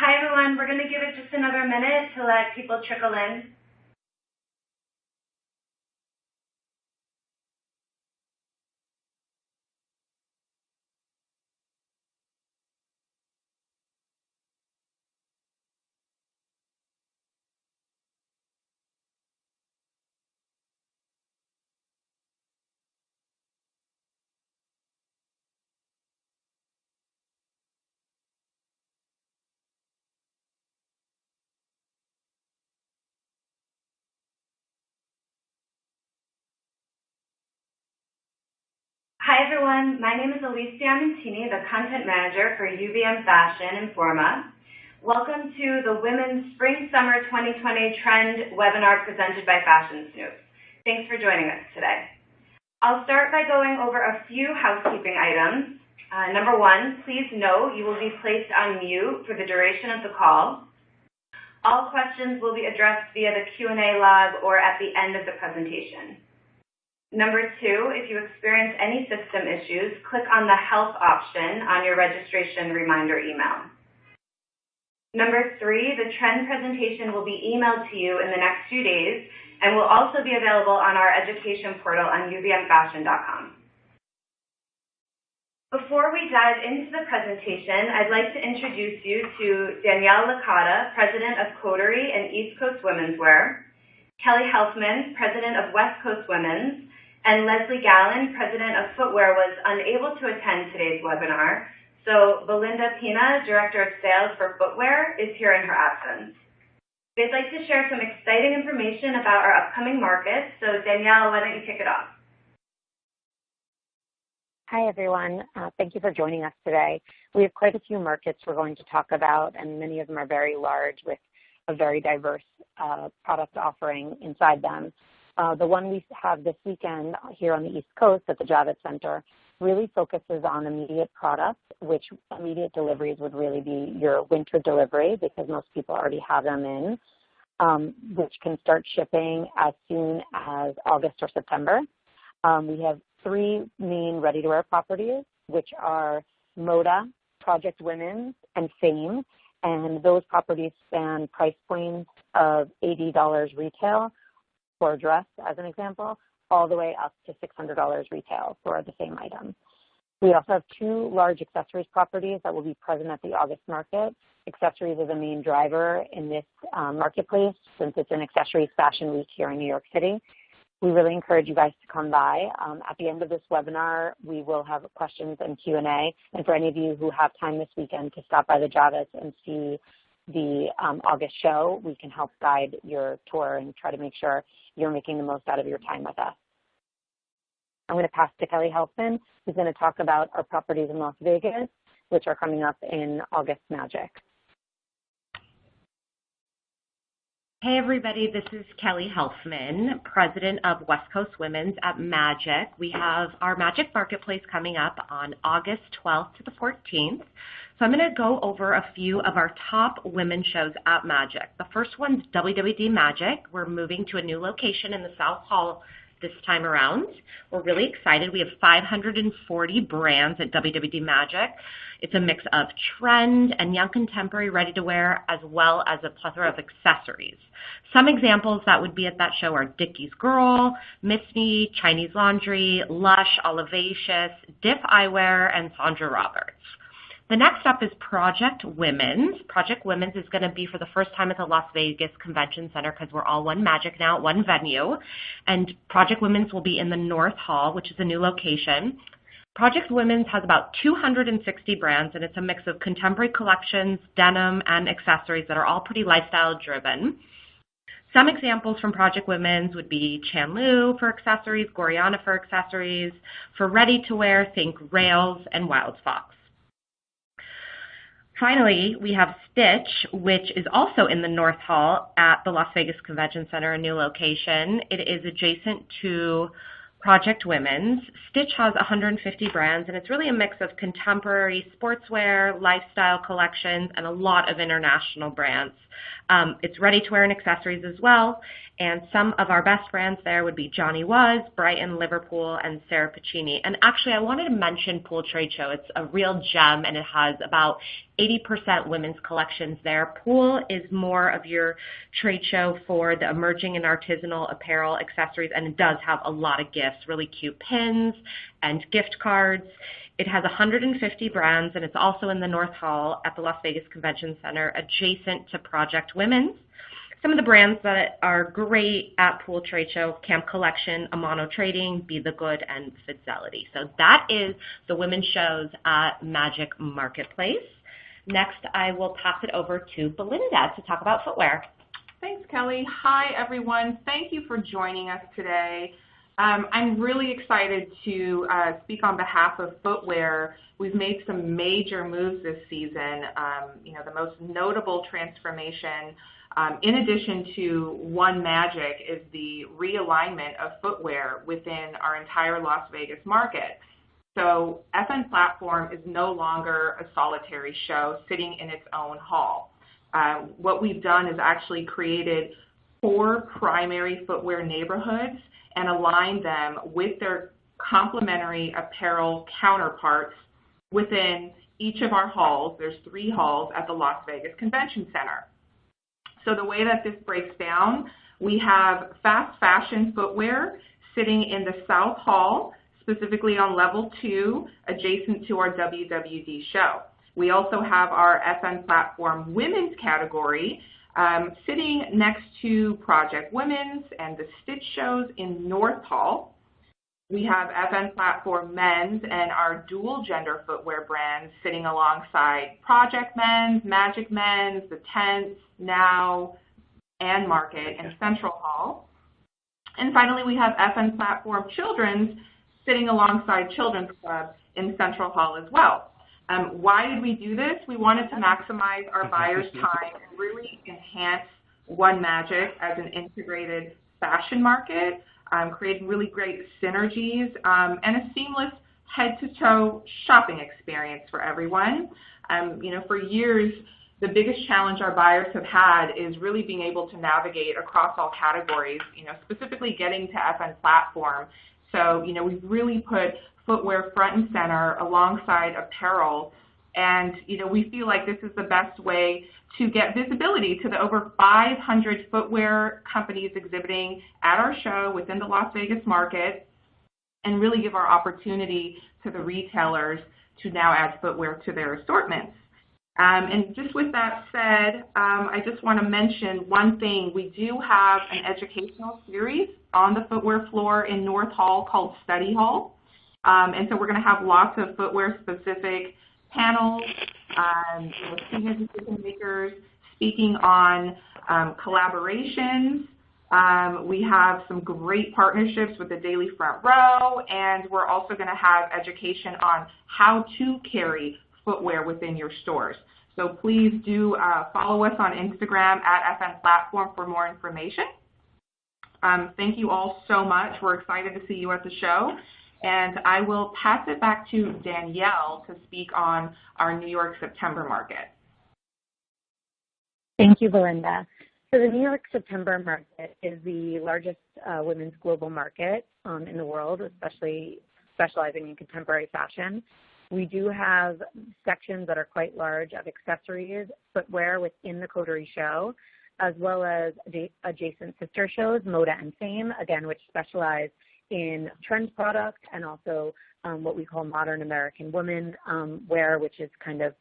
Hi everyone, we're going to give it just another minute to let people trickle in. Hi everyone, my name is Alicia Amentini, the Content Manager for UVM Fashion and Forma. Welcome to the Women's Spring-Summer 2020 Trend webinar presented by Fashion Snoops. Thanks for joining us today. I'll start by going over a few housekeeping items. Number one, please note you will be placed on mute for the duration of the call. All questions will be addressed via the Q&A log or at the end of the presentation. Number two, if you experience any system issues, click on the Help option on your registration reminder email. Number three, the trend presentation will be emailed to you in the next few days and will also be available on our education portal on uvmfashion.com. Before we dive into the presentation, I'd like to introduce you to Danielle Licata, President of Coterie and East Coast Women's Wear, Kelly Helfman, President of West Coast Women's, and Leslie Gallen, President of Footwear, was unable to attend today's webinar, so Belinda Pina, Director of Sales for Footwear, is here in her absence. They'd like to share some exciting information about our upcoming markets, so Danielle, why don't you kick it off? Hi, everyone. Thank you for joining us today. We have quite a few markets we're going to talk about, and many of them are very large with a very diverse product offering inside them. The one we have this weekend here on the East Coast at the Javits Center really focuses on immediate products, which immediate deliveries would really be your winter delivery because most people already have them in, which can start shipping as soon as August or September. We have three main ready-to-wear properties, which are Moda, Project Women's, and Fame, and those properties span price points of $80 retail for a dress, as an example, all the way up to $600 retail for the same item. We also have two large accessories properties that will be present at the August market. Accessories is a main driver in this marketplace since it's an accessories fashion week here in New York City. We really encourage you guys to come by. At the end of this webinar, we will have questions and Q&A. And for any of you who have time this weekend to stop by the Javits and see the August show, we can help guide your tour and try to make sure you're making the most out of your time with us. I'm going to pass to Kelly Helfman, who's going to talk about our properties in Las Vegas, which are coming up in August Magic. Hey everybody, this is Kelly Helfman, President of West Coast Women's at Magic. We have our Magic Marketplace coming up on August 12th to the 14th. So I'm going to go over a few of our top women's shows at Magic. The first one's WWD Magic. We're moving to a new location in the South Hall this time around. We're really excited. We have 540 brands at WWD Magic. It's a mix of trend and young contemporary ready-to-wear as well as a plethora of accessories. Some examples that would be at that show are Dickies Girl, Miss Me, Chinese Laundry, Lush, Olivacious, Diff Eyewear, and Sandra Roberts. The next up is Project Women's. Project Women's is going to be for the first time at the Las Vegas Convention Center because we're all one Magic now, one venue. And Project Women's will be in the North Hall, which is a new location. Project Women's has about 260 brands, and it's a mix of contemporary collections, denim, and accessories that are all pretty lifestyle-driven. Some examples from Project Women's would be Chanlu for accessories, Goriana for accessories. For ready-to-wear, think Rails and Wild Fox. Finally, we have Stitch, which is also in the North Hall at the Las Vegas Convention Center, a new location. It is adjacent to Project Women's. Stitch has 150 brands, and it's really a mix of contemporary sportswear, lifestyle collections, and a lot of international brands. It's ready-to-wear and accessories as well, and some of our best brands there would be Johnny Was, Brighton, Liverpool, and Sarah Pacini. And actually, I wanted to mention Pool Trade Show. It's a real gem, and it has about 80% women's collections there. Pool is more of your trade show for the emerging and artisanal apparel, accessories, and it does have a lot of gifts, really cute pins and gift cards. It has 150 brands, and it's also in the North Hall at the Las Vegas Convention Center, adjacent to Project Women's. Some of the brands that are great at Pool Trade Show: Camp Collection, Amano Trading, Be the Good, and Fidelity. So that is the women's shows at Magic Marketplace. Next, I will pass it over to Belinda to talk about footwear. Thanks, Kelly. Hi, everyone. Thank you for joining us today. I'm really excited to speak on behalf of Footwear. We've made some major moves this season. The most notable transformation, in addition to One Magic, is the realignment of footwear within our entire Las Vegas market. So FN Platform is no longer a solitary show sitting in its own hall. What we've done is actually created 4 primary footwear neighborhoods and aligned them with their complementary apparel counterparts within each of our halls. There's 3 halls at the Las Vegas Convention Center. So the way that this breaks down, we have fast fashion footwear sitting in the South Hall, specifically on level 2, adjacent to our WWD show. We also have our FN Platform women's category sitting next to Project Women's and the Stitch shows in North Hall. We have FN Platform men's and our dual gender footwear brands sitting alongside Project Men's, Magic Men's, the Tents, Now, and Market in Central Hall. And finally, we have FN Platform Children's sitting alongside Children's Club in Central Hall as well. Why did we do this? We wanted to maximize our buyers' time and really enhance One Magic as an integrated fashion market, creating really great synergies and a seamless head-to-toe shopping experience for everyone. For years, the biggest challenge our buyers have had is really being able to navigate across all categories, specifically getting to FN Platform. So, we've really put footwear front and center alongside apparel, and, we feel like this is the best way to get visibility to the over 500 footwear companies exhibiting at our show within the Las Vegas market, and really give our opportunity to the retailers to now add footwear to their assortments. And just with that said, I just want to mention one thing. We do have an educational series on the footwear floor in North Hall called Study Hall. And so we're going to have lots of footwear-specific panels, senior decision makers speaking on collaborations. We have some great partnerships with the Daily Front Row, and we're also going to have education on how to carry footwear within your stores. So please do follow us on Instagram at FN Platform for more information. Thank you all so much. We're excited to see you at the show. And I will pass it back to Danielle to speak on our New York September market. Thank you, Belinda. So the New York September market is the largest women's global market in the world, especially specializing in contemporary fashion. We do have sections that are quite large of accessories, footwear within the Coterie show, as well as adjacent sister shows, Moda and Fame, again, which specialize in trend product and also what we call modern American women wear, which is kind of,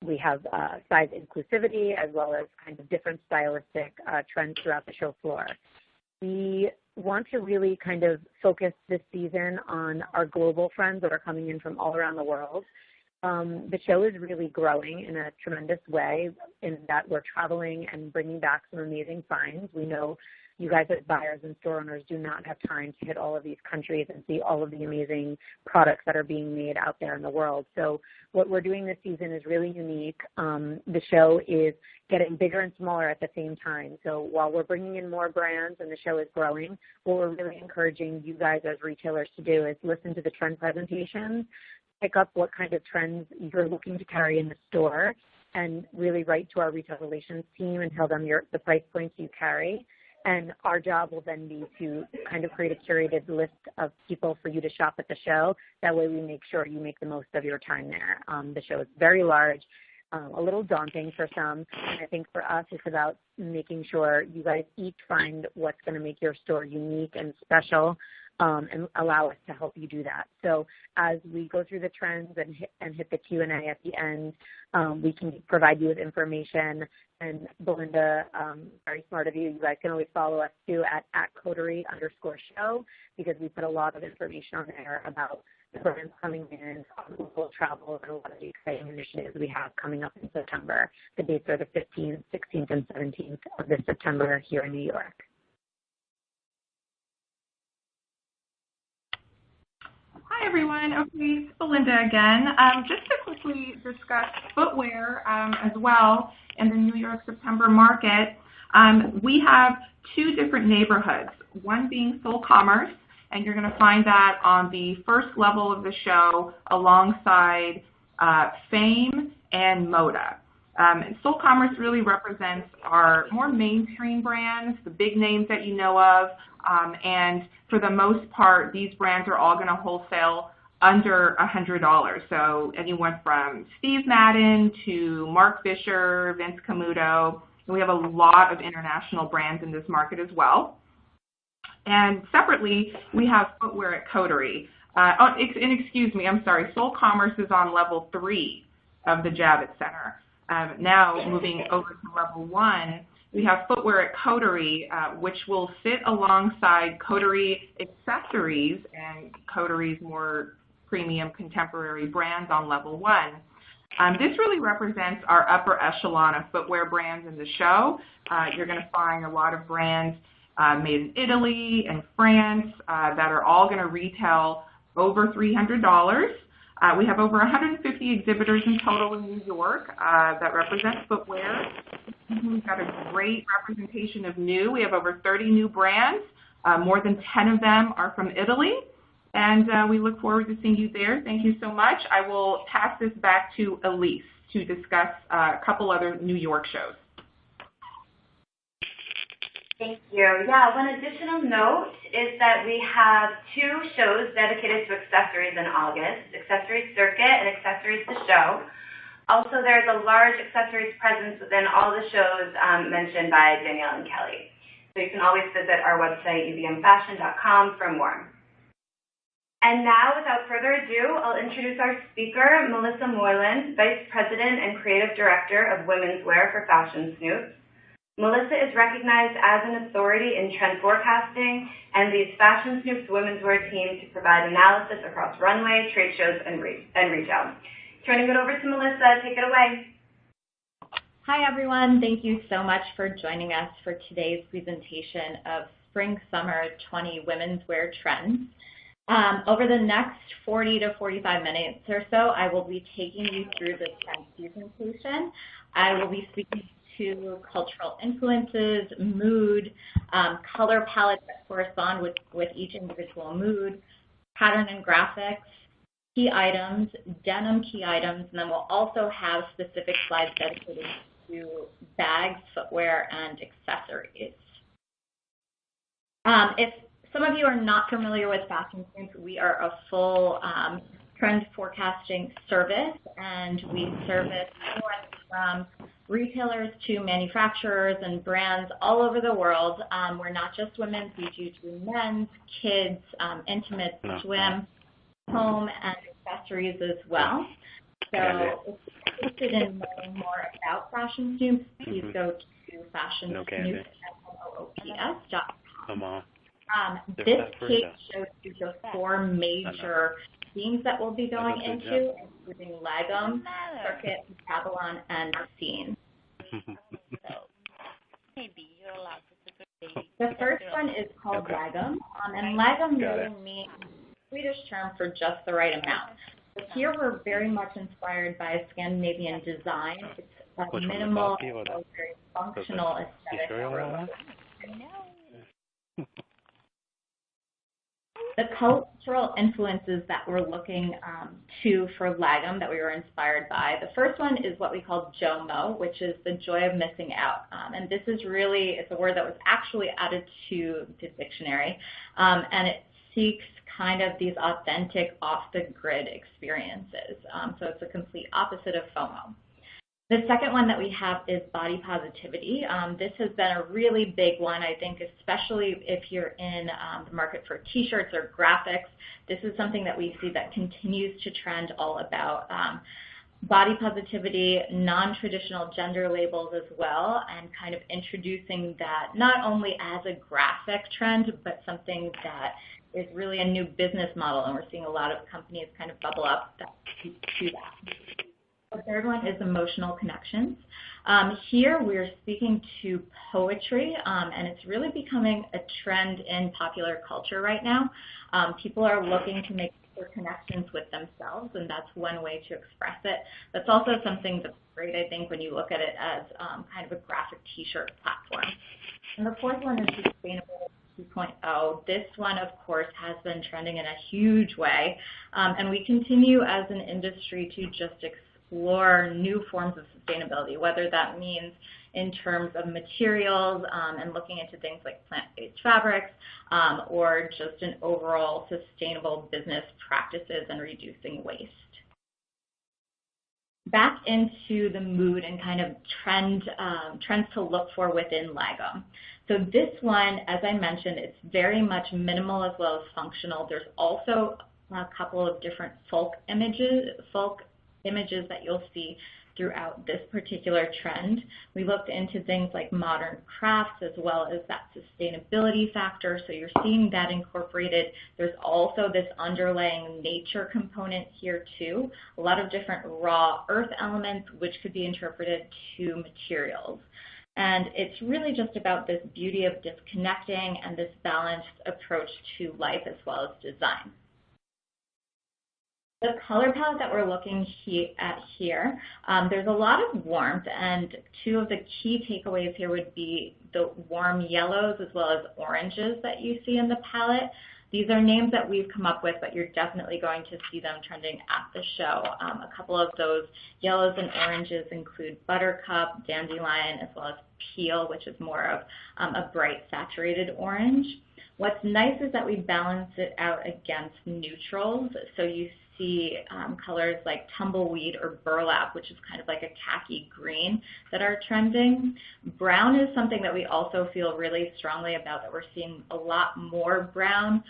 we have size inclusivity as well as kind of different stylistic trends throughout the show floor. We want to really kind of focus this season on our global friends that are coming in from all around the world. The show is really growing in a tremendous way in that we're traveling and bringing back some amazing finds. We know you guys as buyers and store owners do not have time to hit all of these countries and see all of the amazing products that are being made out there in the world. So what we're doing this season is really unique. The show is getting bigger and smaller at the same time. So while we're bringing in more brands and the show is growing, what we're really encouraging you guys as retailers to do is listen to the trend presentations, pick up what kind of trends you're looking to carry in the store, and really write to our retail relations team and tell them the price points you carry. And our job will then be to kind of create a curated list of people for you to shop at the show. That way we make sure you make the most of your time there. The show is very large. a little daunting for some. And I think for us, it's about making sure you guys each find what's going to make your store unique and special, and allow us to help you do that. So as we go through the trends and hit the Q&A at the end, we can provide you with information. And Belinda, very smart of you. You guys can always follow us too at @coterie_show, because we put a lot of information on there about the brands coming in, global travel, and a lot of the exciting initiatives we have coming up in September. The dates are the 15th, 16th, and 17th of this September here in New York. Hi, everyone. Okay, it's Belinda again. Just to quickly discuss footwear as well in the New York September market, we have two different neighborhoods, one being Soul Commerce, and you're going to find that on the first level of the show alongside Fame and Moda. Soul Commerce really represents our more mainstream brands, the big names that you know of, and for the most part, these brands are all going to wholesale under $100. So anyone from Steve Madden to Mark Fisher, Vince Camuto, and we have a lot of international brands in this market as well. And separately, we have Footwear at Coterie. And excuse me, I'm sorry, Soul Commerce is on level 3 of the Javits Center. Now moving over to level 1, we have Footwear at Coterie, which will sit alongside Coterie accessories and Coterie's more premium contemporary brands on level 1. This really represents our upper echelon of footwear brands in the show. You're going to find a lot of brands made in Italy and France that are all going to retail over $300. We have over 150 exhibitors in total in New York that represent footwear. We've got a great representation of new. We have over 30 new brands. More than 10 of them are from Italy. And we look forward to seeing you there. Thank you so much. I will pass this back to Elise to discuss a couple other New York shows. Thank you. Yeah, one additional note is that we have 2 shows dedicated to accessories in August, Accessories Circuit and Accessories The Show. Also, there's a large accessories presence within all the shows mentioned by Danielle and Kelly. So you can always visit our website, ubmfashion.com, for more. And now, without further ado, I'll introduce our speaker, Melissa Moylan, Vice President and Creative Director of Women's Wear for Fashion Snoops. Melissa is recognized as an authority in trend forecasting and leads Fashion Snoops' women's wear team to provide analysis across runway, trade shows, and retail. Turning it over to Melissa, take it away. Hi, everyone. Thank you so much for joining us for today's presentation of Spring-Summer 20 Women's Wear Trends. Over the next 40 to 45 minutes or so, I will be taking you through the trend presentation. I will be speaking to cultural influences, mood, color palettes that correspond with each individual mood, pattern and graphics, key items, denim key items, and then we'll also have specific slides dedicated to bags, footwear, and accessories. If some of you are not familiar with Fashion Snoops, we are a full trend forecasting service, and we service from retailers to manufacturers and brands all over the world. We're not just women's, we do men's, kids, intimate, swim, home, and accessories as well. So if you're interested in learning more about Fashion Snoops, please go to fashionsnoops.com. This page shows you the 4 major themes that we'll be going into, including Lagom, Circus, Babylon, and Scene. The first one is called Lagom, and Lagom really means Swedish term for just the right amount. But here we're very much inspired by a Scandinavian design. It's a minimal, very functional aesthetic. The cultural influences that we're looking to for Lagom that we were inspired by, the first one is what we call JOMO, which is the joy of missing out. And this is really, it's a word that was actually added to the dictionary, and it seeks kind of these authentic, off-the-grid experiences. So it's a complete opposite of FOMO. The second one that we have is body positivity. This has been a really big one, I think, especially if you're in the market for t-shirts or graphics. This is something that we see that continues to trend all about body positivity, non-traditional gender labels as well, and kind of introducing that not only as a graphic trend, but something that is really a new business model, and we're seeing a lot of companies kind of bubble up to that. The third one is emotional connections. Here we're speaking to poetry, and it's really becoming a trend in popular culture right now. People are looking to make connections with themselves, and that's one way to express it. That's also something that's great, I think, when you look at it as kind of a graphic t-shirt platform. And the fourth one is sustainable 2.0. This one, of course, has been trending in a huge way, and we continue as an industry to just explore new forms of sustainability, whether that means in terms of materials and looking into things like plant-based fabrics or just an overall sustainable business practices and reducing waste. Back into the mood and kind of trends to look for within Lagom. So this one, as I mentioned, it's very much minimal as well as functional. There's also a couple of different folk images that you'll see throughout this particular trend. We looked into things like modern crafts as well as that sustainability factor, so you're seeing that incorporated. There's also this underlying nature component here too, a lot of different raw earth elements which could be interpreted to materials. And it's really just about this beauty of disconnecting and this balanced approach to life as well as design. The color palette that we're looking at here, there's a lot of warmth, and two of the key takeaways here would be the warm yellows as well as oranges that you see in the palette. These are names that we've come up with, but you're definitely going to see them trending at the show. A couple of those yellows and oranges include buttercup, dandelion, as well as peel, which is more of a bright saturated orange. What's nice is that we balance it out against neutrals, so you see colors like tumbleweed or burlap, which is kind of like a khaki green, that are trending. Brown is something that we also feel really strongly about, that we're seeing a lot more brown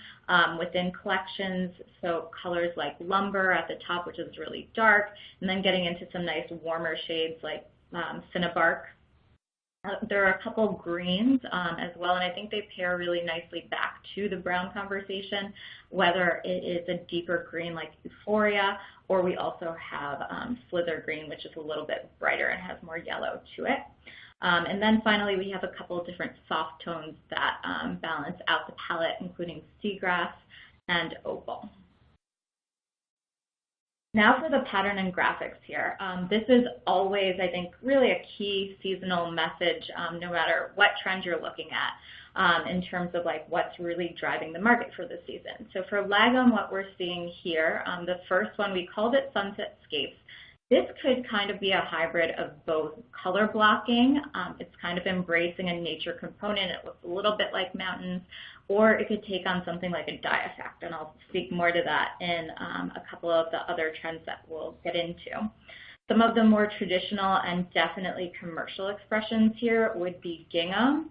within collections. So colors like lumber at the top, which is really dark, and then getting into some nice warmer shades like cinnabark. There are a couple greens as well, and I think they pair really nicely back to the brown conversation, whether it is a deeper green like Euphoria, or we also have Slither green, which is a little bit brighter and has more yellow to it. And then finally, we have a couple of different soft tones that balance out the palette, including seagrass and opal. Now for the pattern and graphics here. This is always, I think, really a key seasonal message, no matter what trend you're looking at, in terms of like what's really driving the market for the season. So for Lagom, what we're seeing here, the first one, we called it Sunsetscapes. This could kind of be a hybrid of both color blocking. It's kind of embracing a nature component. It looks a little bit like mountains, or it could take on something like a dye effect, and I'll speak more to that in a couple of the other trends that we'll get into. Some of the more traditional and definitely commercial expressions here would be gingham.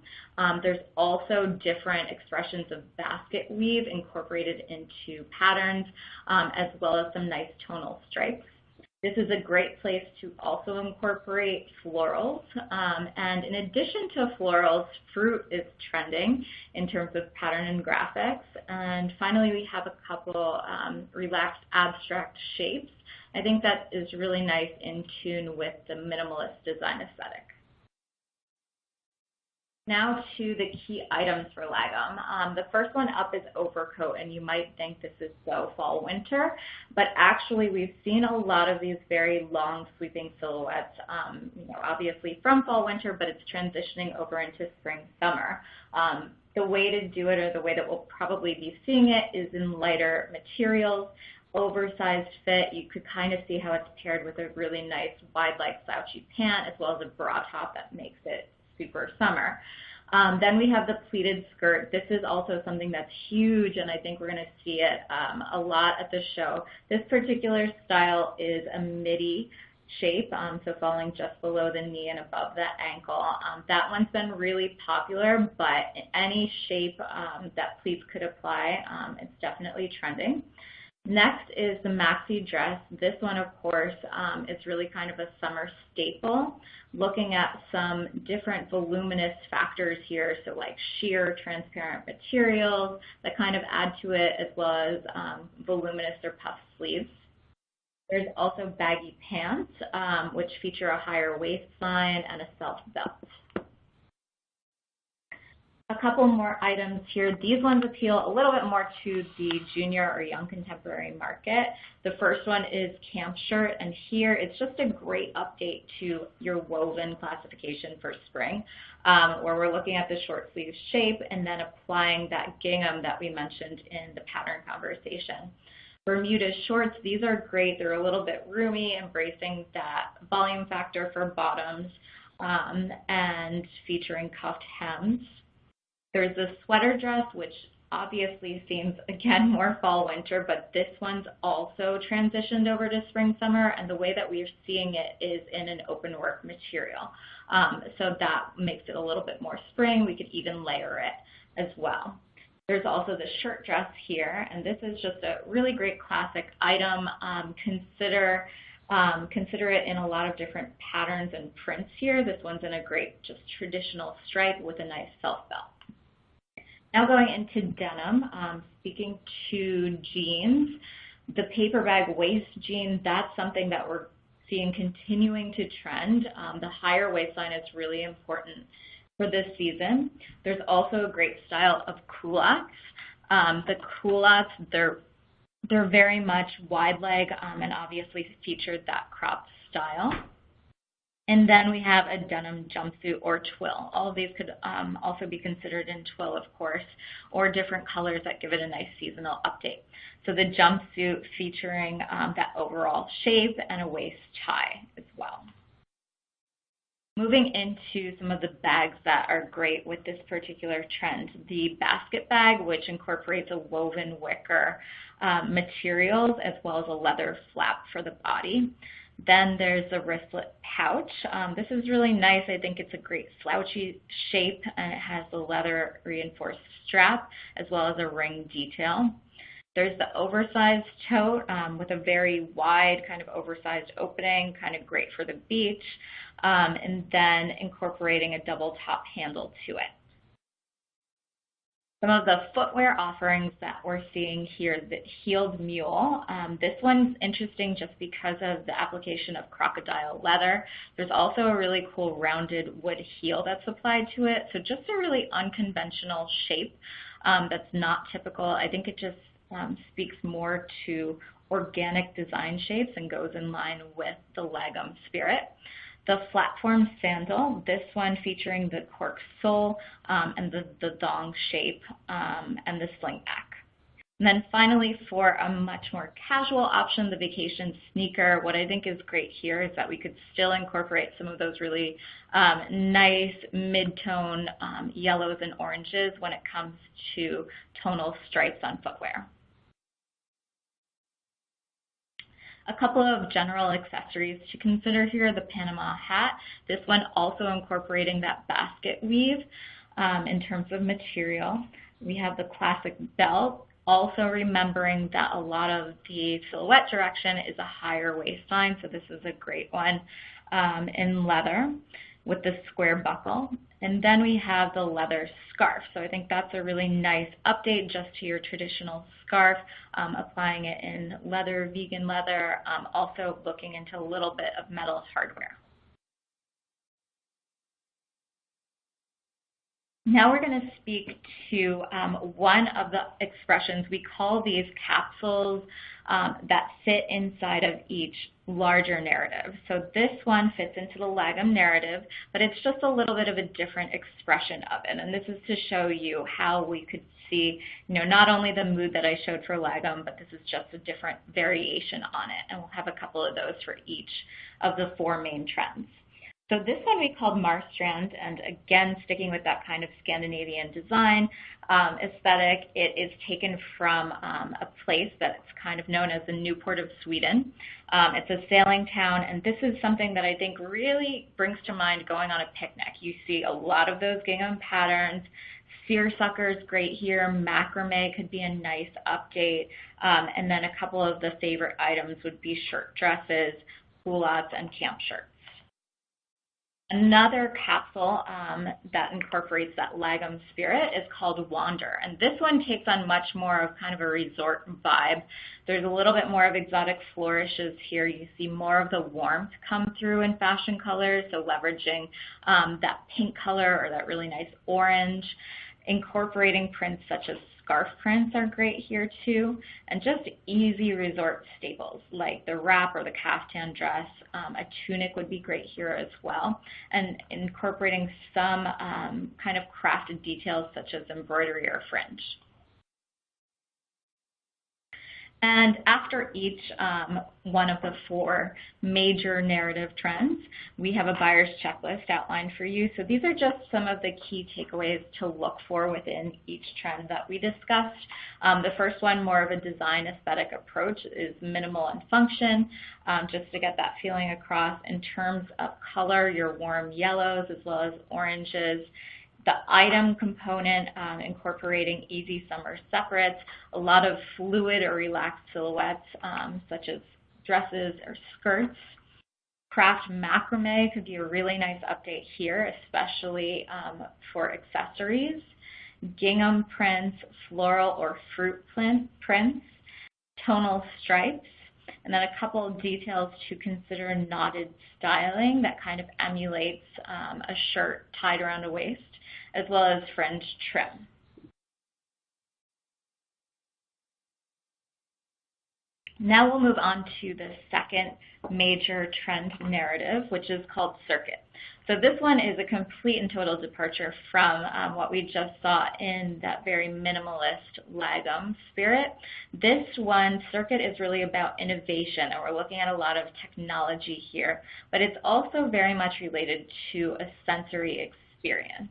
There's also different expressions of basket weave incorporated into patterns, as well as some nice tonal stripes. This is a great place to also incorporate florals. And in addition to florals, fruit is trending in terms of pattern and graphics. And finally, we have a couple relaxed abstract shapes. I think that is really nice in tune with the minimalist design aesthetic. Now to the key items for Lagom. The first one up is overcoat, and you might think this is so fall winter, but actually we've seen a lot of these very long sweeping silhouettes, obviously from fall winter, but it's transitioning over into spring summer. The way to do it, or the way that we'll probably be seeing it, is in lighter materials, oversized fit. You could kind of see how it's paired with a really nice wide leg slouchy pant, as well as a bra top that makes it super summer. Then we have the pleated skirt. This is also something that's huge, and I think we're going to see it a lot at the show. This particular style is a midi shape, so falling just below the knee and above the ankle. That one's been really popular, but any shape that pleats could apply, it's definitely trending. Next is the maxi dress. This one, of course, is really kind of a summer staple. Looking at some different voluminous factors here, so like sheer, transparent materials that kind of add to it, as well as voluminous or puff sleeves. There's also baggy pants, which feature a higher waistline and a self belt. A couple more items here. These ones appeal a little bit more to the junior or young contemporary market. The first one is camp shirt, and here it's just a great update to your woven classification for spring, where we're looking at the short sleeve shape and then applying that gingham that we mentioned in the pattern conversation. Bermuda shorts, these are great. They're a little bit roomy, embracing that volume factor for bottoms, and featuring cuffed hems. There's the sweater dress, which obviously seems, again, more fall-winter, but this one's also transitioned over to spring-summer, and the way that we're seeing it is in an open work material. So that makes it a little bit more spring. We could even layer it as well. There's also the shirt dress here, and this is just a really great classic item. Consider it in a lot of different patterns and prints here. This one's in a great just traditional stripe with a nice self belt. Now going into denim, speaking to jeans, the paper bag waist jean, that's something that we're seeing continuing to trend. The higher waistline is really important for this season. There's also a great style of culottes. The culottes, they're very much wide leg and obviously featured that cropped style. And then we have a denim jumpsuit or twill. All of these could also be considered in twill, of course, or different colors that give it a nice seasonal update. So the jumpsuit featuring that overall shape and a waist tie as well. Moving into some of the bags that are great with this particular trend, the basket bag, which incorporates a woven wicker materials as well as a leather flap for the body. Then there's the wristlet pouch. This is really nice. I think it's a great slouchy shape, and it has the leather reinforced strap as well as a ring detail. There's the oversized tote with a very wide kind of oversized opening, kind of great for the beach, and then incorporating a double top handle to it. Some of the footwear offerings that we're seeing here, the heeled mule. This one's interesting just because of the application of crocodile leather. There's also a really cool rounded wood heel that's applied to it. So just a really unconventional shape that's not typical. I think it just speaks more to organic design shapes and goes in line with the Lagom spirit. The platform sandal, this one featuring the cork sole and the dong shape and the sling back. And then finally, for a much more casual option, the vacation sneaker. What I think is great here is that we could still incorporate some of those really nice mid-tone yellows and oranges when it comes to tonal stripes on footwear. A couple of general accessories to consider here, the Panama hat. This one also incorporating that basket weave in terms of material. We have the classic belt, also remembering that a lot of the silhouette direction is a higher waistline, so this is a great one in leather with the square buckle. And then we have the leather scarf. So I think that's a really nice update just to your traditional scarf, applying it in leather, vegan leather, also looking into a little bit of metal hardware. Now we're going to speak to one of the expressions. We call these capsules that fit inside of each larger narrative. So this one fits into the Lagom narrative, but it's just a little bit of a different expression of it. And this is to show you how we could see, not only the mood that I showed for Lagom, but this is just a different variation on it. And we'll have a couple of those for each of the four main trends. So this one we called Marstrand, and again, sticking with that kind of Scandinavian design aesthetic, it is taken from a place that's kind of known as the Newport of Sweden. It's a sailing town, and this is something that I think really brings to mind going on a picnic. You see a lot of those gingham patterns. Seersucker is great here. Macrame could be a nice update. And then a couple of the favorite items would be shirt dresses, culottes, and camp shirts. Another capsule that incorporates that Lagom spirit is called Wander, and this one takes on much more of kind of a resort vibe. There's a little bit more of exotic flourishes here. You see more of the warmth come through in fashion colors, so leveraging that pink color or that really nice orange. Incorporating prints such as scarf prints are great here too, and just easy resort staples like the wrap or the caftan dress. A tunic would be great here as well, and incorporating some kind of crafted details such as embroidery or fringe. And after each one of the 4 major narrative trends, we have a buyer's checklist outlined for you. So these are just some of the key takeaways to look for within each trend that we discussed. The first one, more of a design aesthetic approach, is minimal and function, just to get that feeling across. In terms of color, your warm yellows as well as oranges. The item component, incorporating easy summer separates, a lot of fluid or relaxed silhouettes, such as dresses or skirts. Craft macrame could be a really nice update here, especially for accessories. Gingham prints, floral or fruit prints, tonal stripes, and then a couple of details to consider: knotted styling that kind of emulates a shirt tied around a waist, as well as fringe trim. Now we'll move on to the second major trend narrative, which is called Circus. So this one is a complete and total departure from what we just saw in that very minimalist Lagom spirit. This one, Circuit, is really about innovation, and we're looking at a lot of technology here, but it's also very much related to a sensory experience.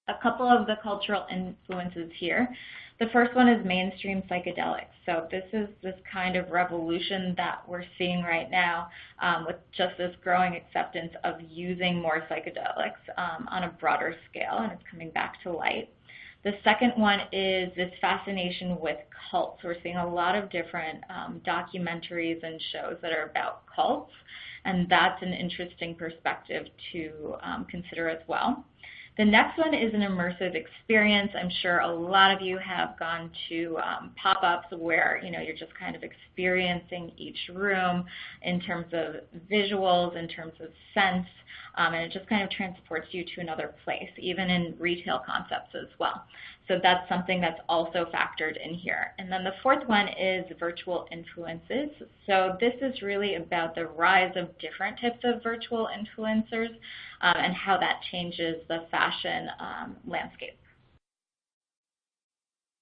A couple of the cultural influences here. The first one is mainstream psychedelics. So this is this kind of revolution that we're seeing right now with just this growing acceptance of using more psychedelics on a broader scale, and it's coming back to light. The second one is this fascination with cults. We're seeing a lot of different documentaries and shows that are about cults, and that's an interesting perspective to consider as well. The next one is an immersive experience. I'm sure a lot of you have gone to pop-ups where you're just kind of experiencing each room in terms of visuals, in terms of sense, and it just kind of transports you to another place, even in retail concepts as well. So that's something that's also factored in here. And then the fourth one is virtual influences. So this is really about the rise of different types of virtual influencers and how that changes the fashion landscape.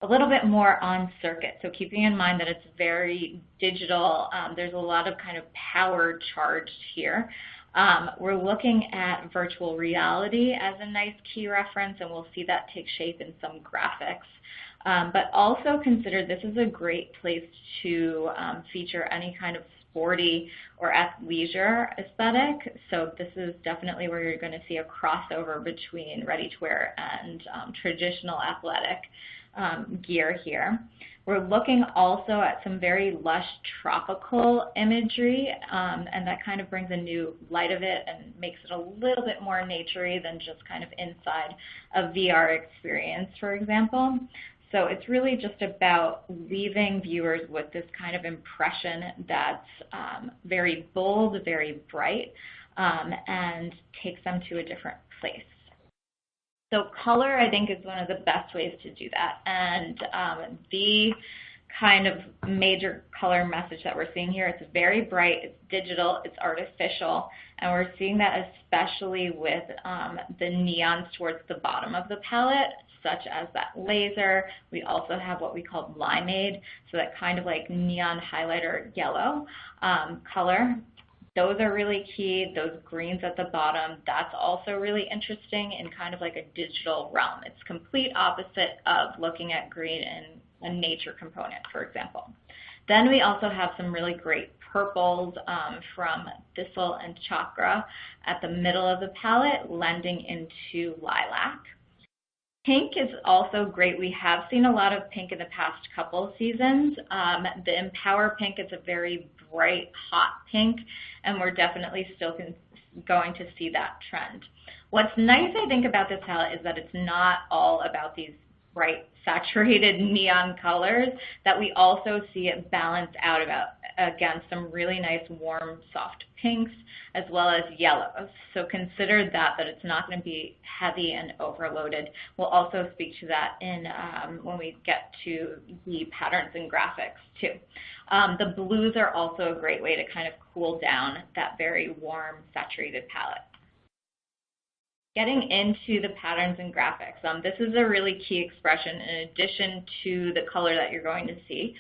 A little bit more on Circuit. So keeping in mind that it's very digital, there's a lot of kind of power charged here. We're looking at virtual reality as a nice key reference, and we'll see that take shape in some graphics. But also consider this is a great place to feature any kind of sporty or athleisure aesthetic. So this is definitely where you're going to see a crossover between ready-to-wear and traditional athletic gear here. We're looking also at some very lush tropical imagery, and that kind of brings a new light of it and makes it a little bit more naturey than just kind of inside a VR experience, for example. So it's really just about leaving viewers with this kind of impression that's very bold, very bright, and takes them to a different place. So color, I think, is one of the best ways to do that. And the kind of major color message that we're seeing here, it's very bright, it's digital, it's artificial, and we're seeing that especially with the neons towards the bottom of the palette, such as that laser. We also have what we call limeade, so that kind of like neon highlighter yellow color. Those are really key. Those greens at the bottom, that's also really interesting in kind of like a digital realm. It's complete opposite of looking at green in a nature component, for example. Then we also have some really great purples from Thistle and Chakra at the middle of the palette, blending into lilac. Pink is also great. We have seen a lot of pink in the past couple seasons. The Empower Pink is a very bright, hot pink, and we're definitely still going to see that trend. What's nice, I think, about this palette is that it's not all about these bright, saturated neon colors, that we also see it balance out against some really nice, warm, soft pinks, as well as yellows. So consider that it's not going to be heavy and overloaded. We'll also speak to that in when we get to the patterns and graphics too. The blues are also a great way to kind of cool down that very warm, saturated palette. Getting into the patterns and graphics, this is a really key expression in addition to the color that you're going to see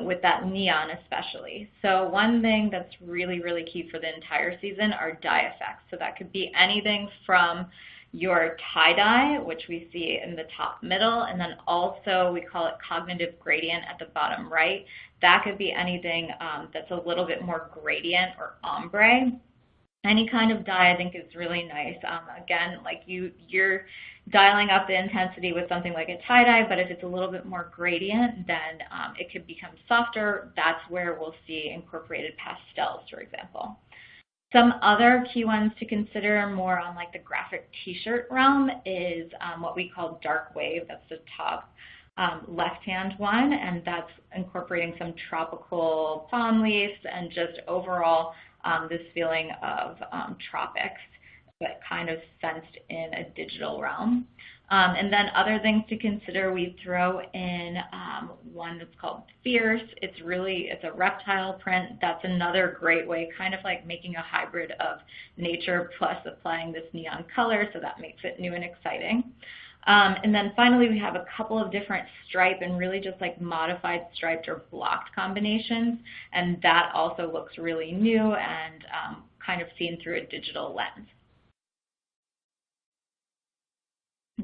with that neon especially. So one thing that's really, really key for the entire season are dye effects. So that could be anything from your tie-dye, which we see in the top middle, and then also we call it cognitive gradient at the bottom right. That could be anything that's a little bit more gradient or ombre. Any kind of dye I think is really nice. Again, like you're dialing up the intensity with something like a tie-dye, but if it's a little bit more gradient, then it could become softer. That's where we'll see incorporated pastels, for example. Some other key ones to consider more on like the graphic t-shirt realm is what we call dark wave. That's the top left-hand one, and that's incorporating some tropical palm leaves and just overall this feeling of tropics, but kind of sensed in a digital realm. And then other things to consider, we throw in one that's called Fierce. It's a reptile print. That's another great way, kind of like making a hybrid of nature plus applying this neon color, so that makes it new and exciting. And then finally, we have a couple of different stripe and really just like modified striped or blocked combinations, and that also looks really new and kind of seen through a digital lens.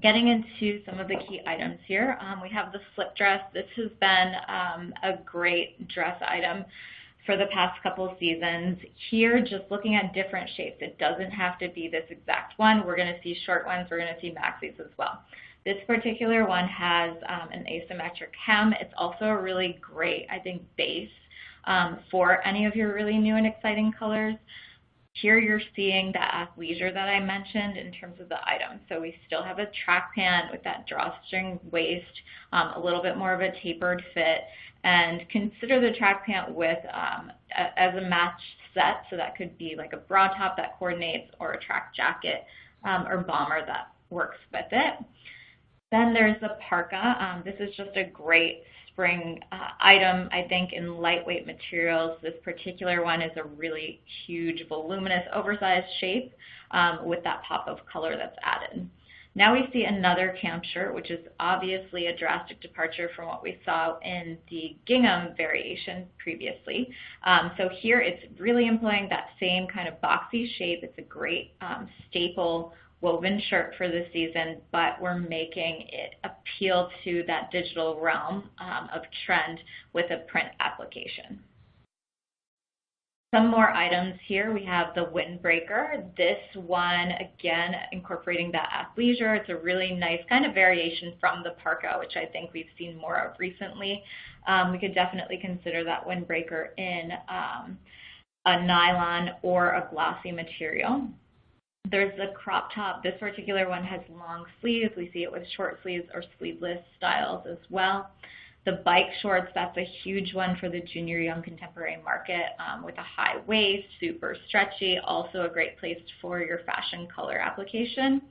Getting into some of the key items here, we have the slip dress. This has been a great dress item for the past couple of seasons. Here, just looking at different shapes, it doesn't have to be this exact one. We're going to see short ones. We're going to see maxis as well. This particular one has an asymmetric hem. It's also a really great, I think, base for any of your really new and exciting colors. Here you're seeing that athleisure that I mentioned in terms of the item. So we still have a track pant with that drawstring waist, a little bit more of a tapered fit, and consider the track pant with as a match set. So that could be like a bra top that coordinates, or a track jacket or bomber that works with it. Then there's the parka. This is just a great spring item, I think, in lightweight materials. This particular one is a really huge, voluminous, oversized shape with that pop of color that's added. Now we see another camp shirt, which is obviously a drastic departure from what we saw in the gingham variation previously. So here it's really employing that same kind of boxy shape. It's a great staple woven shirt for the season, but we're making it appeal to that digital realm of trend with a print application. Some more items here. We have the windbreaker. This one, again, incorporating that athleisure. It's a really nice kind of variation from the parka, which I think we've seen more of recently. We could definitely consider that windbreaker in a nylon or a glossy material. There's the crop top. This particular one has long sleeves. We see it with short sleeves or sleeveless styles as well. The bike shorts, that's a huge one for the junior young contemporary market with a high waist, super stretchy, also a great place for your fashion color application.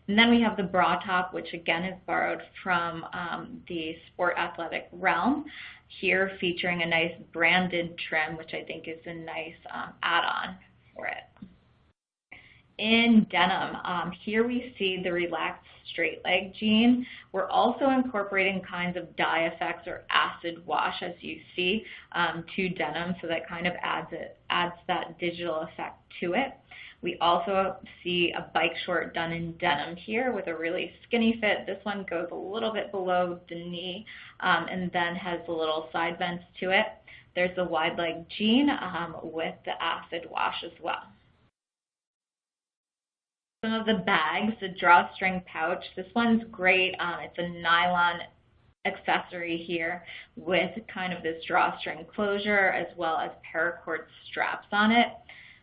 And then we have the bra top, which again is borrowed from the sport athletic realm, here featuring a nice branded trim, which I think is a nice add-on for it. In denim, here we see the relaxed straight leg jean. We're also incorporating kinds of dye effects or acid wash, as you see, to denim, so that kind of adds that digital effect to it. We also see a bike short done in denim here with a really skinny fit. This one goes a little bit below the knee and then has a little side vents to it. There's the wide leg jean with the acid wash as well. Some of the bags, the drawstring pouch, this one's great. It's a nylon accessory here with kind of this drawstring closure as well as paracord straps on it.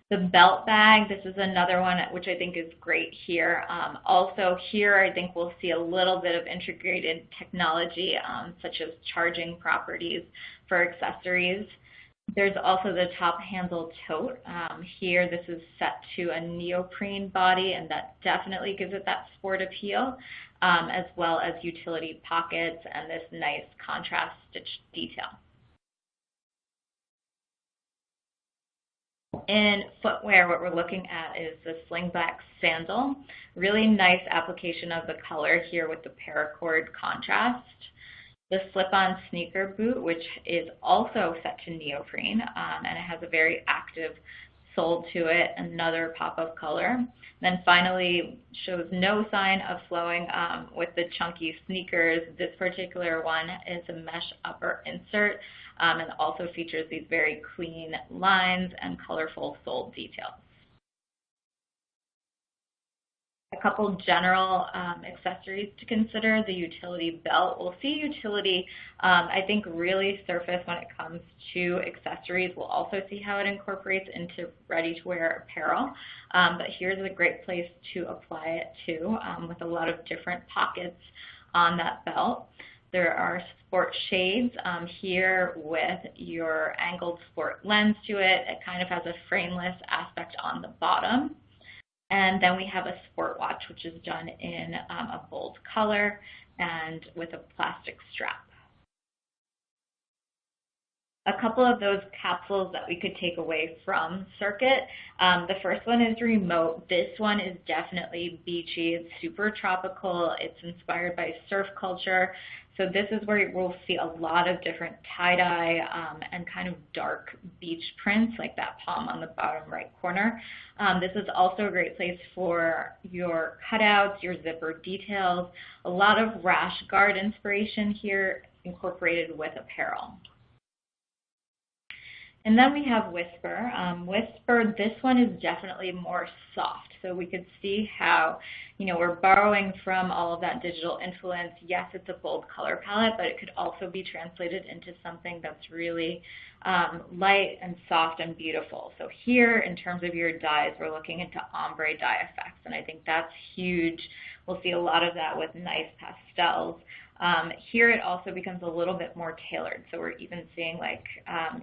The belt bag, this is another one which I think is great here. Also here I think we'll see a little bit of integrated technology such as charging properties for accessories. There's also the top handle tote. Here this is set to a neoprene body, and that definitely gives it that sport appeal, as well as utility pockets and this nice contrast stitch detail. In footwear, what we're looking at is the slingback sandal. Really nice application of the color here with the paracord contrast. The slip-on sneaker boot, which is also set to neoprene, and it has a very active sole to it, another pop of color. Then finally shows no sign of flowing with the chunky sneakers. This particular one is a mesh upper insert and also features these very clean lines and colorful sole details. A couple general accessories to consider. The utility belt. We'll see utility, I think, really surface when it comes to accessories. We'll also see how it incorporates into ready-to-wear apparel. But here's a great place to apply it too, with a lot of different pockets on that belt. There are sport shades here with your angled sport lens to it. It kind of has a frameless aspect on the bottom. And then we have a sport watch, which is done in a bold color and with a plastic strap. A couple of those capsules that we could take away from Circuit. The first one is remote. This one is definitely beachy. It's super tropical. It's inspired by surf culture. So this is where we'll see a lot of different tie-dye and kind of dark beach prints, like that palm on the bottom right corner. This is also a great place for your cutouts, your zipper details, a lot of rash guard inspiration here incorporated with apparel. And then we have Whisper. Whisper, this one is definitely more soft. So we could see how, we're borrowing from all of that digital influence. Yes, it's a bold color palette, but it could also be translated into something that's really light and soft and beautiful. So here, in terms of your dyes, we're looking into ombre dye effects, and I think that's huge. We'll see a lot of that with nice pastels. Here it also becomes a little bit more tailored. So we're even seeing like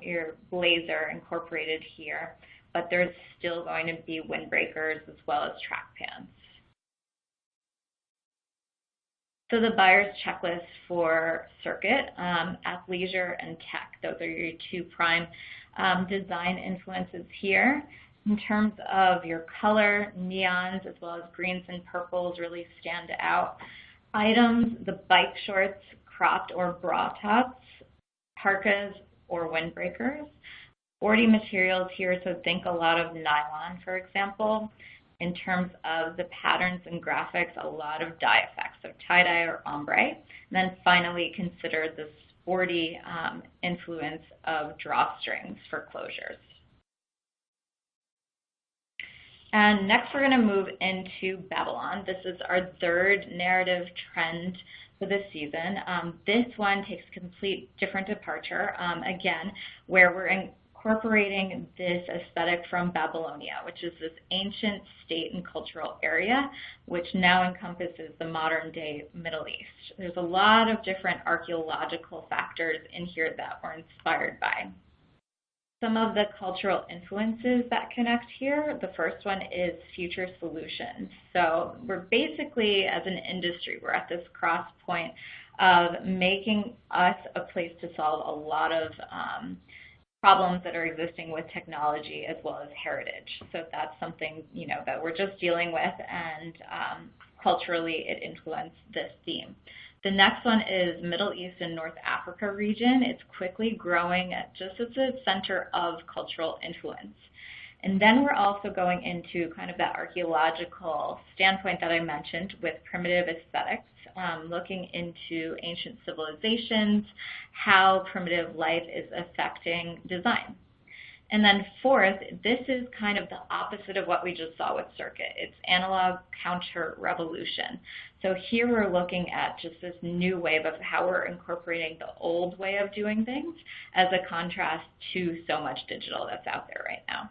your blazer incorporated here, but there's still going to be windbreakers as well as track pants. So the buyer's checklist for Circuit, athleisure and tech, those are your two prime design influences here. In terms of your color, neons as well as greens and purples really stand out. Items, the bike shorts, cropped or bra tops, parkas or windbreakers. Sporty materials here, so think a lot of nylon, for example. In terms of the patterns and graphics, a lot of dye effects, so tie-dye or ombre. And then finally, consider the sporty influence of drawstrings for closures. And next we're going to move into Babylon. This is our third narrative trend for this season. This one takes a complete different departure, again, where we're incorporating this aesthetic from Babylonia, which is this ancient state and cultural area, which now encompasses the modern day Middle East. There's a lot of different archaeological factors in here that we're inspired by. Some of the cultural influences that connect here, the first one is future solutions. So we're basically, as an industry, we're at this cross point of making us a place to solve a lot of problems that are existing with technology as well as heritage. So that's something, that we're just dealing with, and culturally it influenced this theme. The next one is Middle East and North Africa region. It's quickly growing just as a center of cultural influence. And then we're also going into kind of that archaeological standpoint that I mentioned with primitive aesthetics, looking into ancient civilizations, how primitive life is affecting design. And then fourth, this is kind of the opposite of what we just saw with Circuit. It's analog counter-revolution. So here we're looking at just this new wave of how we're incorporating the old way of doing things as a contrast to so much digital that's out there right now.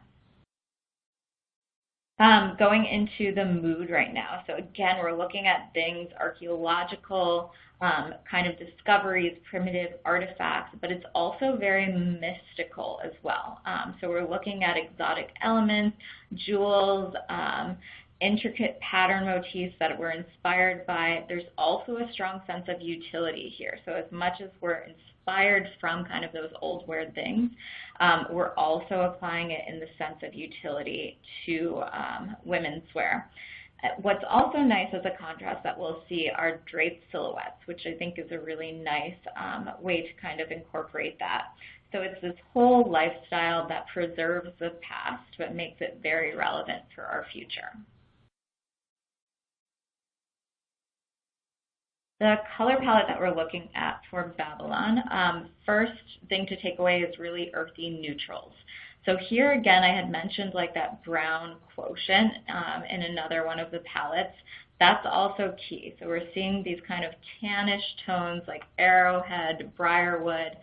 Going into the mood right now. So again, we're looking at things archaeological, kind of discoveries, primitive artifacts, but it's also very mystical as well. So we're looking at exotic elements, jewels, intricate pattern motifs that were inspired by. There's also a strong sense of utility here. So as much as we're inspired from kind of those old weird things, we're also applying it in the sense of utility to women's wear. What's also nice as a contrast that we'll see are draped silhouettes, which I think is a really nice way to kind of incorporate that. So it's this whole lifestyle that preserves the past but makes it very relevant for our future. The color palette that we're looking at for Babylon, first thing to take away is really earthy neutrals. So here again, I had mentioned like that brown quotient in another one of the palettes. That's also key. So we're seeing these kind of tannish tones like arrowhead, briarwood,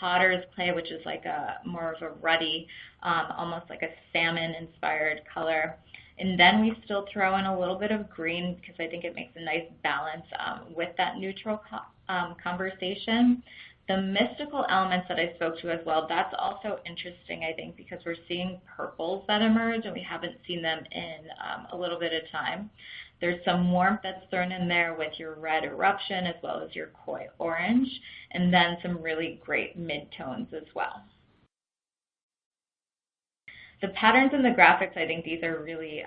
potter's clay, which is like a more of a ruddy, almost like a salmon-inspired color. And then we still throw in a little bit of green because I think it makes a nice balance with that neutral conversation. The mystical elements that I spoke to as well, that's also interesting, I think, because we're seeing purples that emerge and we haven't seen them in a little bit of time. There's some warmth that's thrown in there with your red eruption as well as your koi orange, and then some really great mid-tones as well. The patterns and the graphics, I think these are really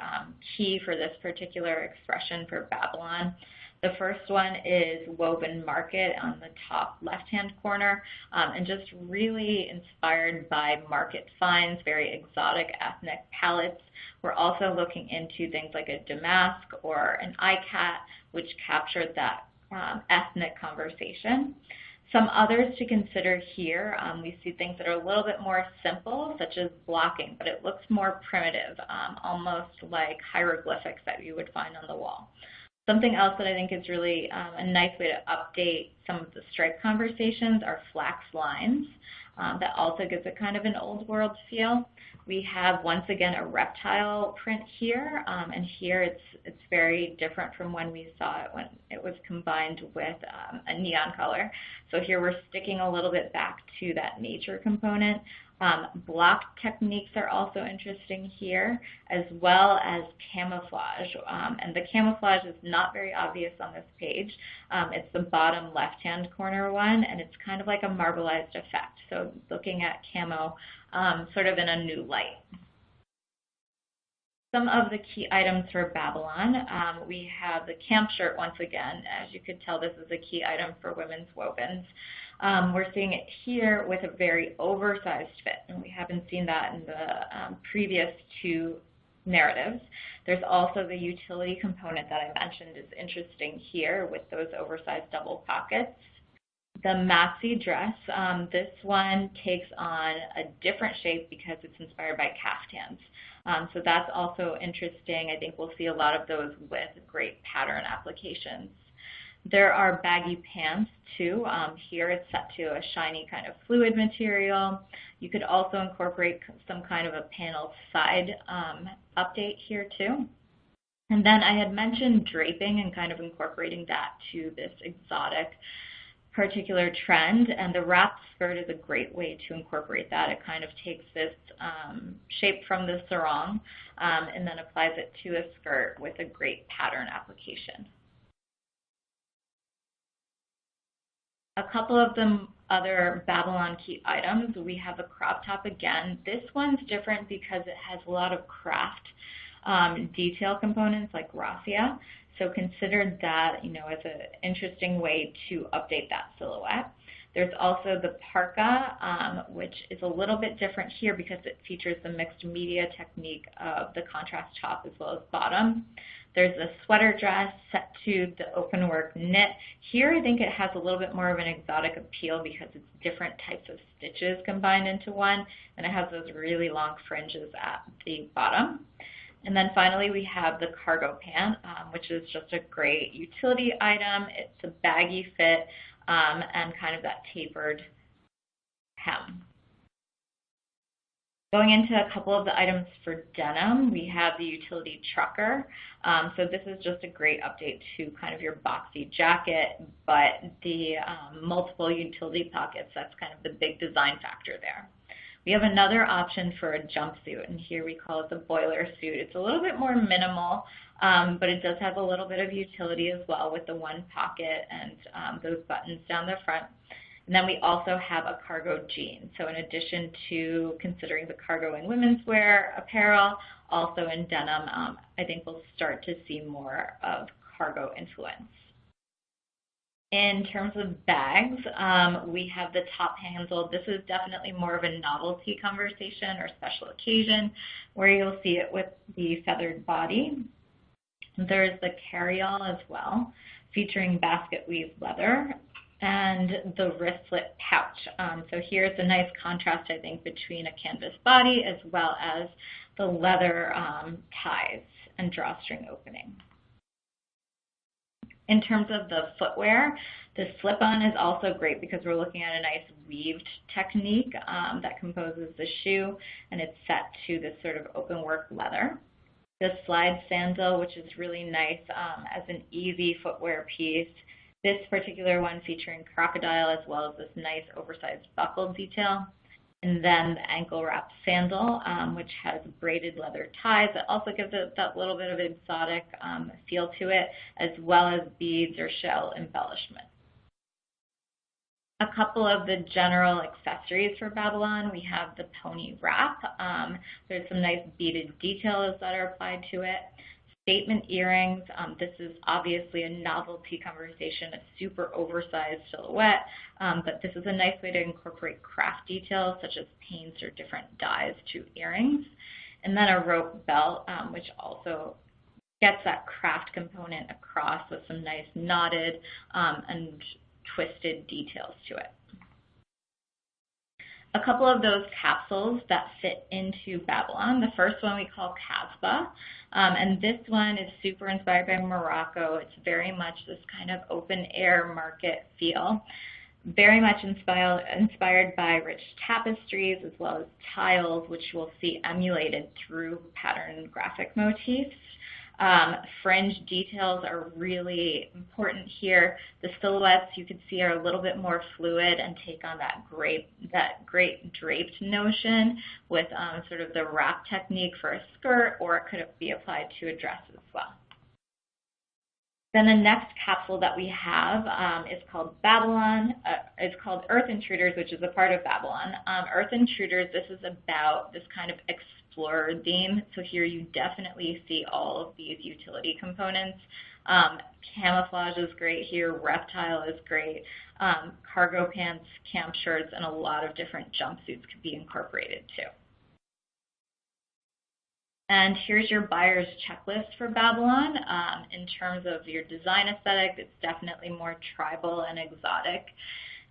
key for this particular expression for Babylon. The first one is Woven Market on the top left-hand corner, and just really inspired by market finds, very exotic ethnic palettes. We're also looking into things like a damask or an iCat, which captured that ethnic conversation. Some others to consider here, we see things that are a little bit more simple, such as blocking, but it looks more primitive, almost like hieroglyphics that you would find on the wall. Something else that I think is really a nice way to update some of the stripe conversations are flax lines. That also gives it kind of an old world feel. We have, once again, a reptile print here, and here it's very different from when we saw it when it was combined with a neon color. So here we're sticking a little bit back to that nature component. Block techniques are also interesting here, as well as camouflage. And the camouflage is not very obvious on this page. It's the bottom left-hand corner one, and it's kind of like a marbleized effect. So looking at camo sort of in a new light. Some of the key items for Babylon, we have the camp shirt once again. As you could tell, this is a key item for women's wovens. We're seeing it here with a very oversized fit, and we haven't seen that in the previous two narratives. There's also the utility component that I mentioned is interesting here with those oversized double pockets. The maxi dress, this one takes on a different shape because it's inspired by caftans. So that's also interesting. I think we'll see a lot of those with great pattern applications. There are baggy pants too. Here it's set to a shiny kind of fluid material. You could also incorporate some kind of a panel side update here too. And then I had mentioned draping and kind of incorporating that to this exotic particular trend, and the wrapped skirt is a great way to incorporate that. It kind of takes this shape from the sarong and then applies it to a skirt with a great pattern application. A couple of the other Babylon key items, we have a crop top again. This one's different because it has a lot of craft detail components like raffia. So consider that, as an interesting way to update that silhouette. There's also the parka, which is a little bit different here because it features the mixed media technique of the contrast top as well as bottom. There's a sweater dress set to the open work knit. Here I think it has a little bit more of an exotic appeal because it's different types of stitches combined into one, and it has those really long fringes at the bottom. And then finally we have the cargo pant, which is just a great utility item. It's a baggy fit and kind of that tapered hem. Going into a couple of the items for denim, we have the utility trucker. So this is just a great update to kind of your boxy jacket, but the multiple utility pockets, that's kind of the big design factor there. We have another option for a jumpsuit, and here we call it the boiler suit. It's a little bit more minimal, but it does have a little bit of utility as well with the one pocket and those buttons down the front. And then we also have a cargo jean. So in addition to considering the cargo in women's wear apparel, also in denim, I think we'll start to see more of cargo influence. In terms of bags, we have the top handle. This is definitely more of a novelty conversation or special occasion where you'll see it with the feathered body. There's the carry-all as well, featuring basket weave leather and the wristlet pouch. So here's a nice contrast, I think, between a canvas body as well as the leather ties and drawstring opening. In terms of the footwear, the slip-on is also great because we're looking at a nice weaved technique that composes the shoe, and it's set to this sort of open work leather. The slide sandal, which is really nice as an easy footwear piece. This particular one featuring crocodile as well as this nice oversized buckle detail. And then the ankle wrap sandal, which has braided leather ties. It also gives it that little bit of exotic feel to it, as well as beads or shell embellishment. A couple of the general accessories for Babylon, we have the pony wrap. There's some nice beaded details that are applied to it. Statement earrings, this is obviously a novelty conversation, a super oversized silhouette, but this is a nice way to incorporate craft details such as paints or different dyes to earrings. And then a rope belt, which also gets that craft component across with some nice knotted and twisted details to it. A couple of those capsules that fit into Babylon. The first one we call Casbah, and this one is super inspired by Morocco. It's very much this kind of open air market feel, very much inspired by rich tapestries as well as tiles, which we'll see emulated through pattern graphic motifs. Fringe details are really important here. The silhouettes you can see are a little bit more fluid and take on that great draped notion with sort of the wrap technique for a skirt, or it could be applied to a dress as well. Then the next capsule that we have is called Babylon. It's called Earth Intruders, which is a part of Babylon. Earth Intruders, this is about this kind of explorer theme. So here you definitely see all of these utility components. Camouflage is great here. Reptile is great. Cargo pants, camp shirts, and a lot of different jumpsuits could be incorporated too. And here's your buyer's checklist for Babylon. In terms of your design aesthetic, it's definitely more tribal and exotic.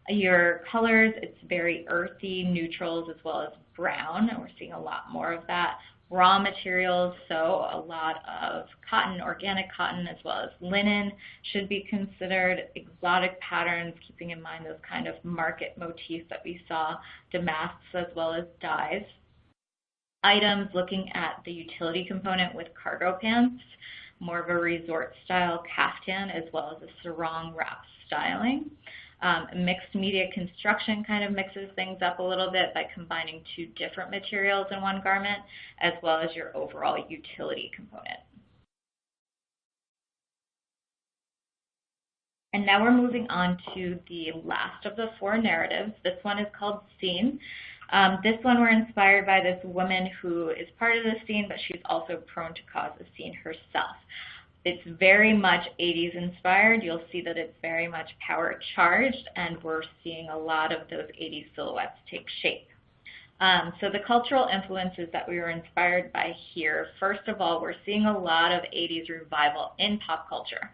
Your colors, it's very earthy, neutrals, as well as brown, and we're seeing a lot more of that. Raw materials, so a lot of cotton, organic cotton, as well as linen should be considered. Exotic patterns, keeping in mind those kind of market motifs that we saw, damasks as well as dyes. Items looking at the utility component with cargo pants, more of a resort style caftan, as well as a sarong wrap styling. Mixed media construction kind of mixes things up a little bit by combining two different materials in one garment, as well as your overall utility component. And now we're moving on to the last of the 4 narratives. This one is called Scene. This one we're inspired by this woman who is part of the scene, but she's also prone to cause a scene herself. It's very much 80s inspired. You'll see that it's very much power charged, and we're seeing a lot of those 80s silhouettes take shape. So the cultural influences that we were inspired by here, first of all, we're seeing a lot of 80s revival in pop culture.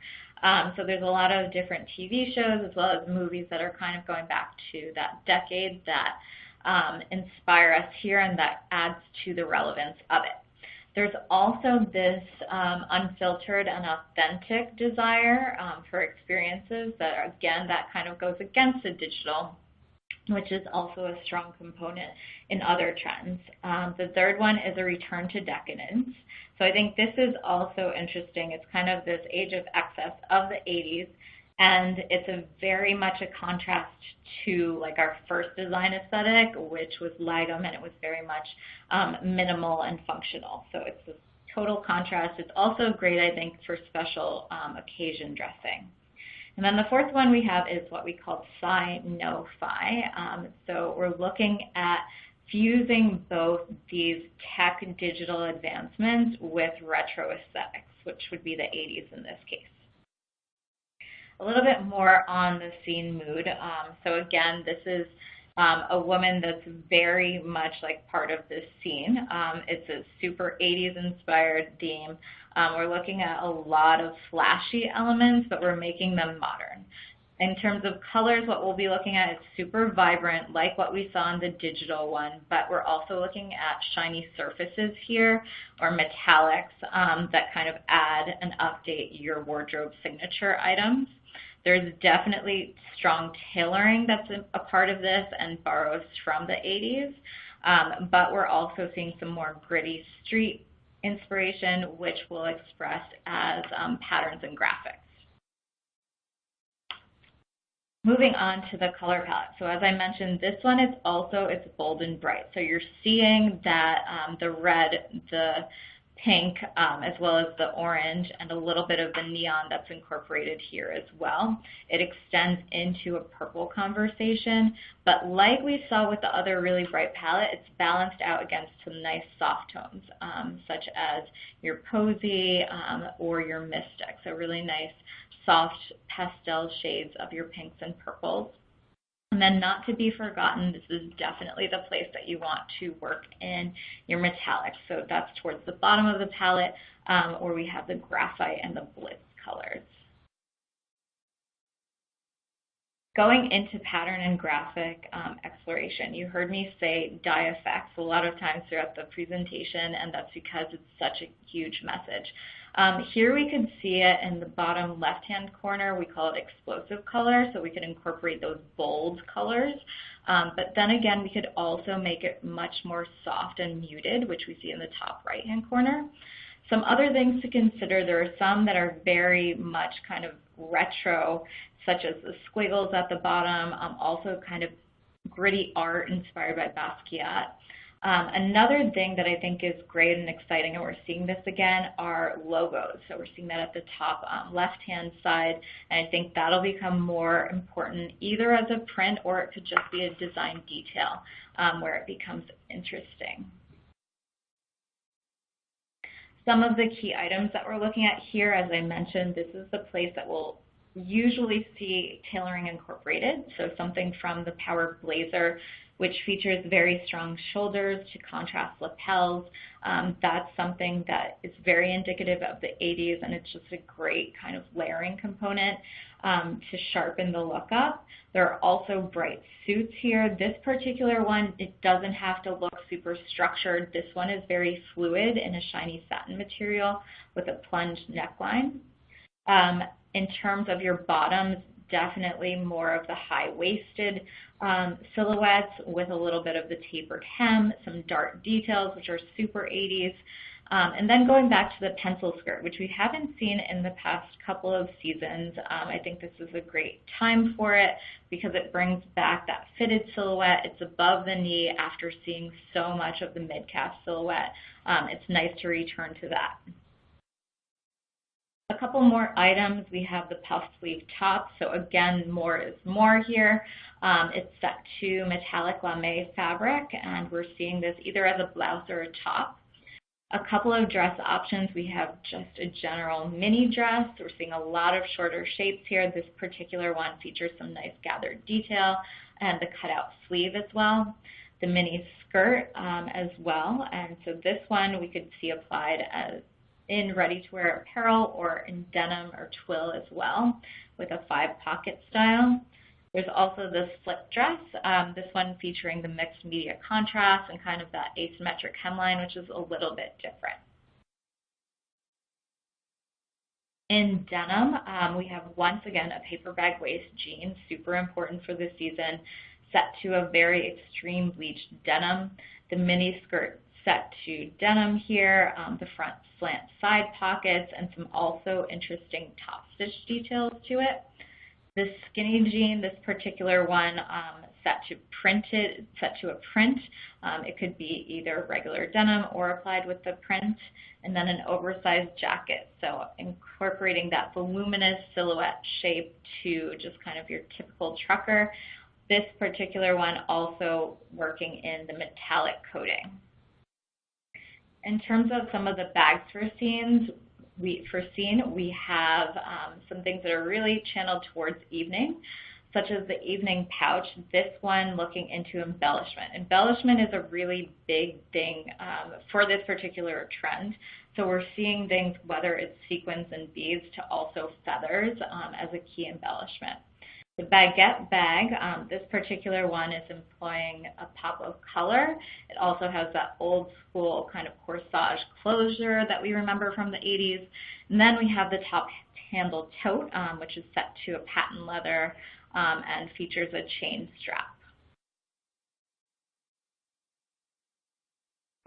So there's a lot of different TV shows as well as movies that are kind of going back to that decade that inspire us here, and that adds to the relevance of it. There's also this unfiltered and authentic desire for experiences that, again, that kind of goes against the digital, which is also a strong component in other trends. The third one is a return to decadence. So I think this is also interesting. It's kind of this age of excess of the 80s, and it's a very much a contrast to like our first design aesthetic, which was Lagom, and it was very much minimal and functional. So it's this total contrast. It's also great, I think, for special occasion dressing. And then the fourth one we have is what we call sci-no-fi. So we're looking at fusing both these tech digital advancements with retro aesthetics, which would be the 80s in this case. A little bit more on the scene mood. So again, this is a woman that's very much like part of this scene. It's a super 80s inspired theme. We're looking at a lot of flashy elements, but we're making them modern. In terms of colors, what we'll be looking at is super vibrant, like what we saw in the digital one, but we're also looking at shiny surfaces here, or metallics, that kind of add and update your wardrobe signature items. There's definitely strong tailoring that's a part of this and borrows from the 80s, but we're also seeing some more gritty street inspiration, which we'll express as patterns and graphics. Moving on to the color palette. So as I mentioned, this one is also, it's bold and bright. So you're seeing that the red, the pink, as well as the orange, and a little bit of the neon that's incorporated here as well. It extends into a purple conversation, but like we saw with the other really bright palette, it's balanced out against some nice soft tones, such as your Posy or your Mystic. So really nice soft pastel shades of your pinks and purples. And then not to be forgotten, this is definitely the place that you want to work in your metallics. So that's towards the bottom of the palette, where we have the graphite and the blitz colors. Going into pattern and graphic exploration, you heard me say dye effects a lot of times throughout the presentation, and that's because it's such a huge message. Here we could see it in the bottom left-hand corner. We call it explosive color, so we could incorporate those bold colors. But then again, we could also make it much more soft and muted, which we see in the top right-hand corner. Some other things to consider, there are some that are very much kind of retro, such as the squiggles at the bottom, also kind of gritty art inspired by Basquiat. Another thing that I think is great and exciting, and we're seeing this again, are logos. So we're seeing that at the top left-hand side, and I think that'll become more important either as a print or it could just be a design detail where it becomes interesting. Some of the key items that we're looking at here, as I mentioned, this is the place that we'll usually see tailoring incorporated. So something from the Power Blazer, which features very strong shoulders to contrast lapels. That's something that is very indicative of the 80s, and it's just a great kind of layering component to sharpen the look up. There are also bright suits here. This particular one, it doesn't have to look super structured. This one is very fluid in a shiny satin material with a plunged neckline. In terms of your bottoms, definitely more of the high-waisted silhouettes with a little bit of the tapered hem, some dark details, which are super 80s. And then going back to the pencil skirt, which we haven't seen in the past couple of seasons. I think this is a great time for it because it brings back that fitted silhouette. It's above the knee after seeing so much of the mid-calf silhouette. It's nice to return to that. A couple more items. We have the puff sleeve top. So again, more is more here. It's set to metallic lame fabric, and we're seeing this either as a blouse or a top. A couple of dress options. We have just a general mini dress. We're seeing a lot of shorter shapes here. This particular one features some nice gathered detail and the cutout sleeve as well. The mini skirt as well. And so this one we could see applied as in ready-to-wear apparel or in denim or twill as well with a 5-pocket style. There's also the slip dress, this one featuring the mixed media contrast and kind of that asymmetric hemline, which is a little bit different. In denim, we have once again a paper bag waist jean, super important for this season, set to a very extreme bleached denim. The mini skirt set to denim here, the front slant side pockets, and some also interesting top stitch details to it. The skinny jean, this particular one, set to a print. It could be either regular denim or applied with the print, and then an oversized jacket. So incorporating that voluminous silhouette shape to just kind of your typical trucker. This particular one also working in the metallic coating. In terms of some of the bags for scene, we have some things that are really channeled towards evening, such as the evening pouch. This one looking into embellishment. Embellishment is a really big thing for this particular trend. So we're seeing things, whether it's sequins and beads to also feathers as a key embellishment. The baguette bag, this particular one is employing a pop of color. It also has that old school kind of corsage closure that we remember from the 80s. And then we have the top handle tote, which is set to a patent leather and features a chain strap.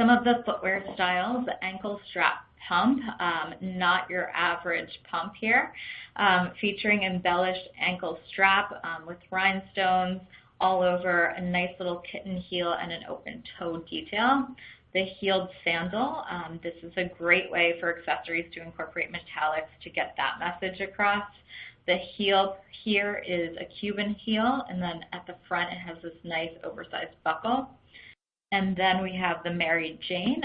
Some of the footwear styles, the ankle strap pump, not your average pump here, featuring embellished ankle strap with rhinestones all over, a nice little kitten heel and an open toe detail. The heeled sandal, this is a great way for accessories to incorporate metallics to get that message across. The heel here is a Cuban heel, and then at the front it has this nice oversized buckle. And then we have the Mary Jane,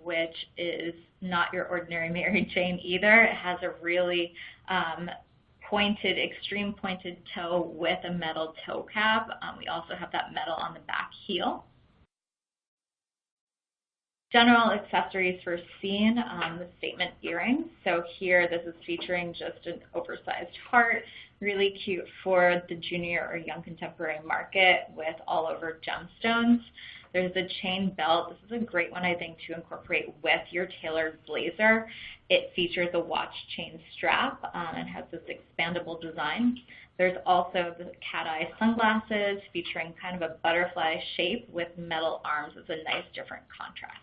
which is not your ordinary Mary Jane either. It has a really pointed, extreme pointed toe with a metal toe cap. We also have that metal on the back heel. General accessories for scene, the statement earrings. So here, this is featuring just an oversized heart, really cute for the junior or young contemporary market with all over gemstones. There's a chain belt. This is a great one, I think, to incorporate with your tailored blazer. It features a watch chain strap and has this expandable design. There's also the cat-eye sunglasses featuring kind of a butterfly shape with metal arms as a nice different contrast.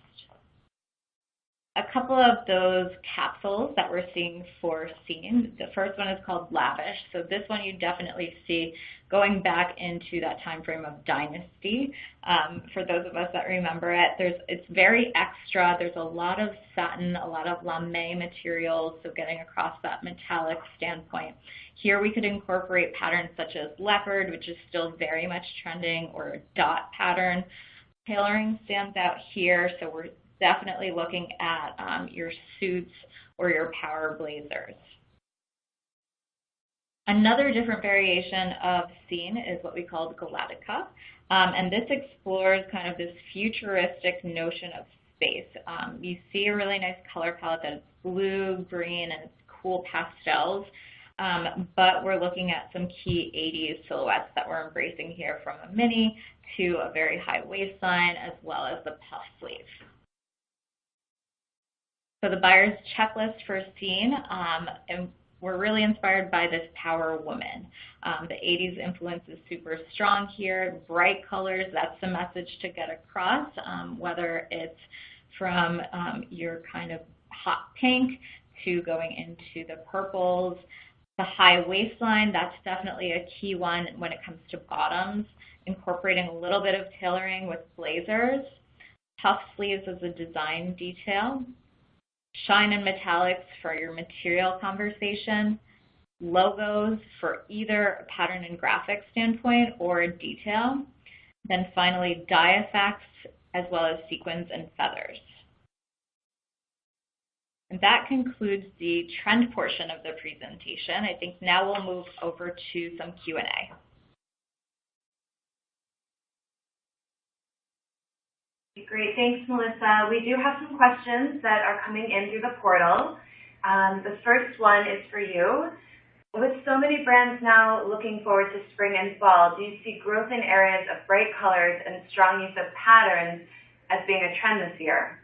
A couple of those capsules that we're seeing for scene. The first one is called Lavish. So this one you definitely see going back into that time frame of Dynasty. For those of us that remember it, it's very extra. There's a lot of satin, a lot of lame materials, so getting across that metallic standpoint. Here we could incorporate patterns such as leopard, which is still very much trending, or a dot pattern. Tailoring stands out here, so we're definitely looking at your suits or your power blazers. Another different variation of scene is what we call Galactica, and this explores kind of this futuristic notion of space. You see a really nice color palette that is blue, green, and it's cool pastels, but we're looking at some key 80s silhouettes that we're embracing here, from a mini to a very high waistline, as well as the puff sleeve. So the buyer's checklist for scene, and we're really inspired by this power woman. The 80s influence is super strong here. Bright colors, that's the message to get across, whether it's from your kind of hot pink to going into the purples. The high waistline, that's definitely a key one when it comes to bottoms, incorporating a little bit of tailoring with blazers. Puff sleeves as a design detail. shine and metallics for your material conversation, logos for either a pattern and graphic standpoint or a detail, then finally dye effects as well as sequins and feathers. And that concludes the trend portion of the presentation. I think now we'll move over to some Q&A. Great, thanks, Melissa. We do have some questions that are coming in through the portal. The first one is for you. With so many brands now looking forward to spring and fall, do you see growth in areas of bright colors and strong use of patterns as being a trend this year?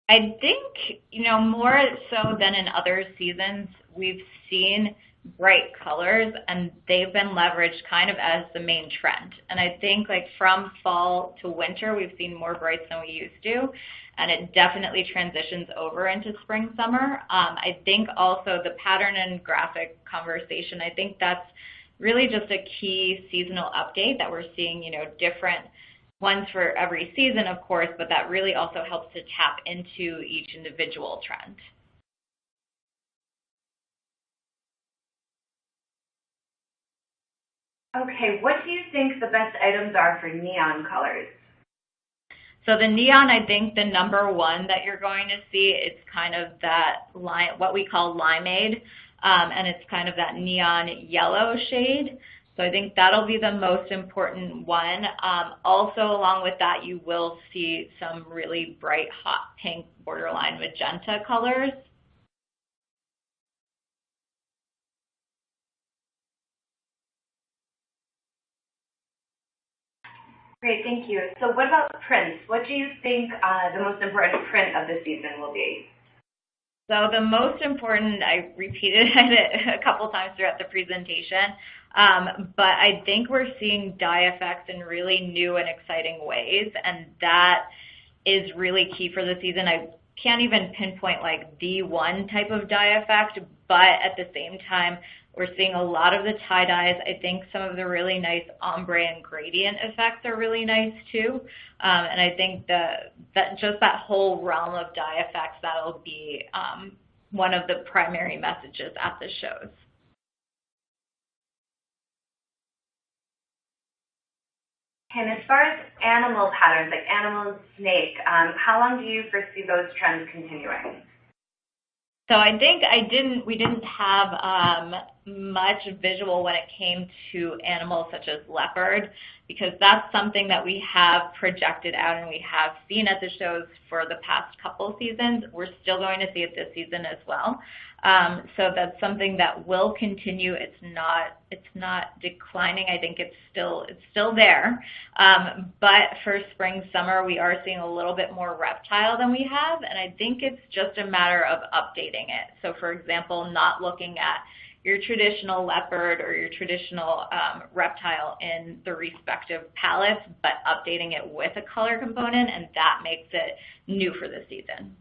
I think, more so than in other seasons, we've seen bright colors, and they've been leveraged kind of as the main trend. And I think from fall to winter, we've seen more brights than we used to, and it definitely transitions over into spring, summer. I think also the pattern and graphic conversation, I think that's really just a key seasonal update that we're seeing, different ones for every season, of course, but that really also helps to tap into each individual trend. Okay, what do you think the best items are for neon colors? So the neon, I think the number one that you're going to see is kind of that what we call limeade, and it's kind of that neon yellow shade. So I think that'll be the most important one. Also, along with that, you will see some really bright hot pink borderline magenta colors. Great, thank you. So what about prints? What do you think the most important print of the season will be? So the most important, I repeated it a couple times throughout the presentation, but I think we're seeing dye effects in really new and exciting ways, and that is really key for the season. I can't even pinpoint the one type of dye effect, but at the same time, we're seeing a lot of the tie-dyes. I think some of the really nice ombre and gradient effects are really nice too. And I think that whole realm of dye effects, that'll be one of the primary messages at the shows. And as far as animal patterns, like animal and snake, how long do you foresee those trends continuing? So I think we didn't have much visual when it came to animals such as leopard, because that's something that we have projected out and we have seen at the shows for the past couple seasons. We're still going to see it this season as well. So that's something that will continue. It's not declining. I think it's still there. But for spring, summer, we are seeing a little bit more reptile than we have, and I think it's just a matter of updating it. So for example, not looking at your traditional leopard or your traditional reptile in the respective palettes, but updating it with a color component, and that makes it new for the season.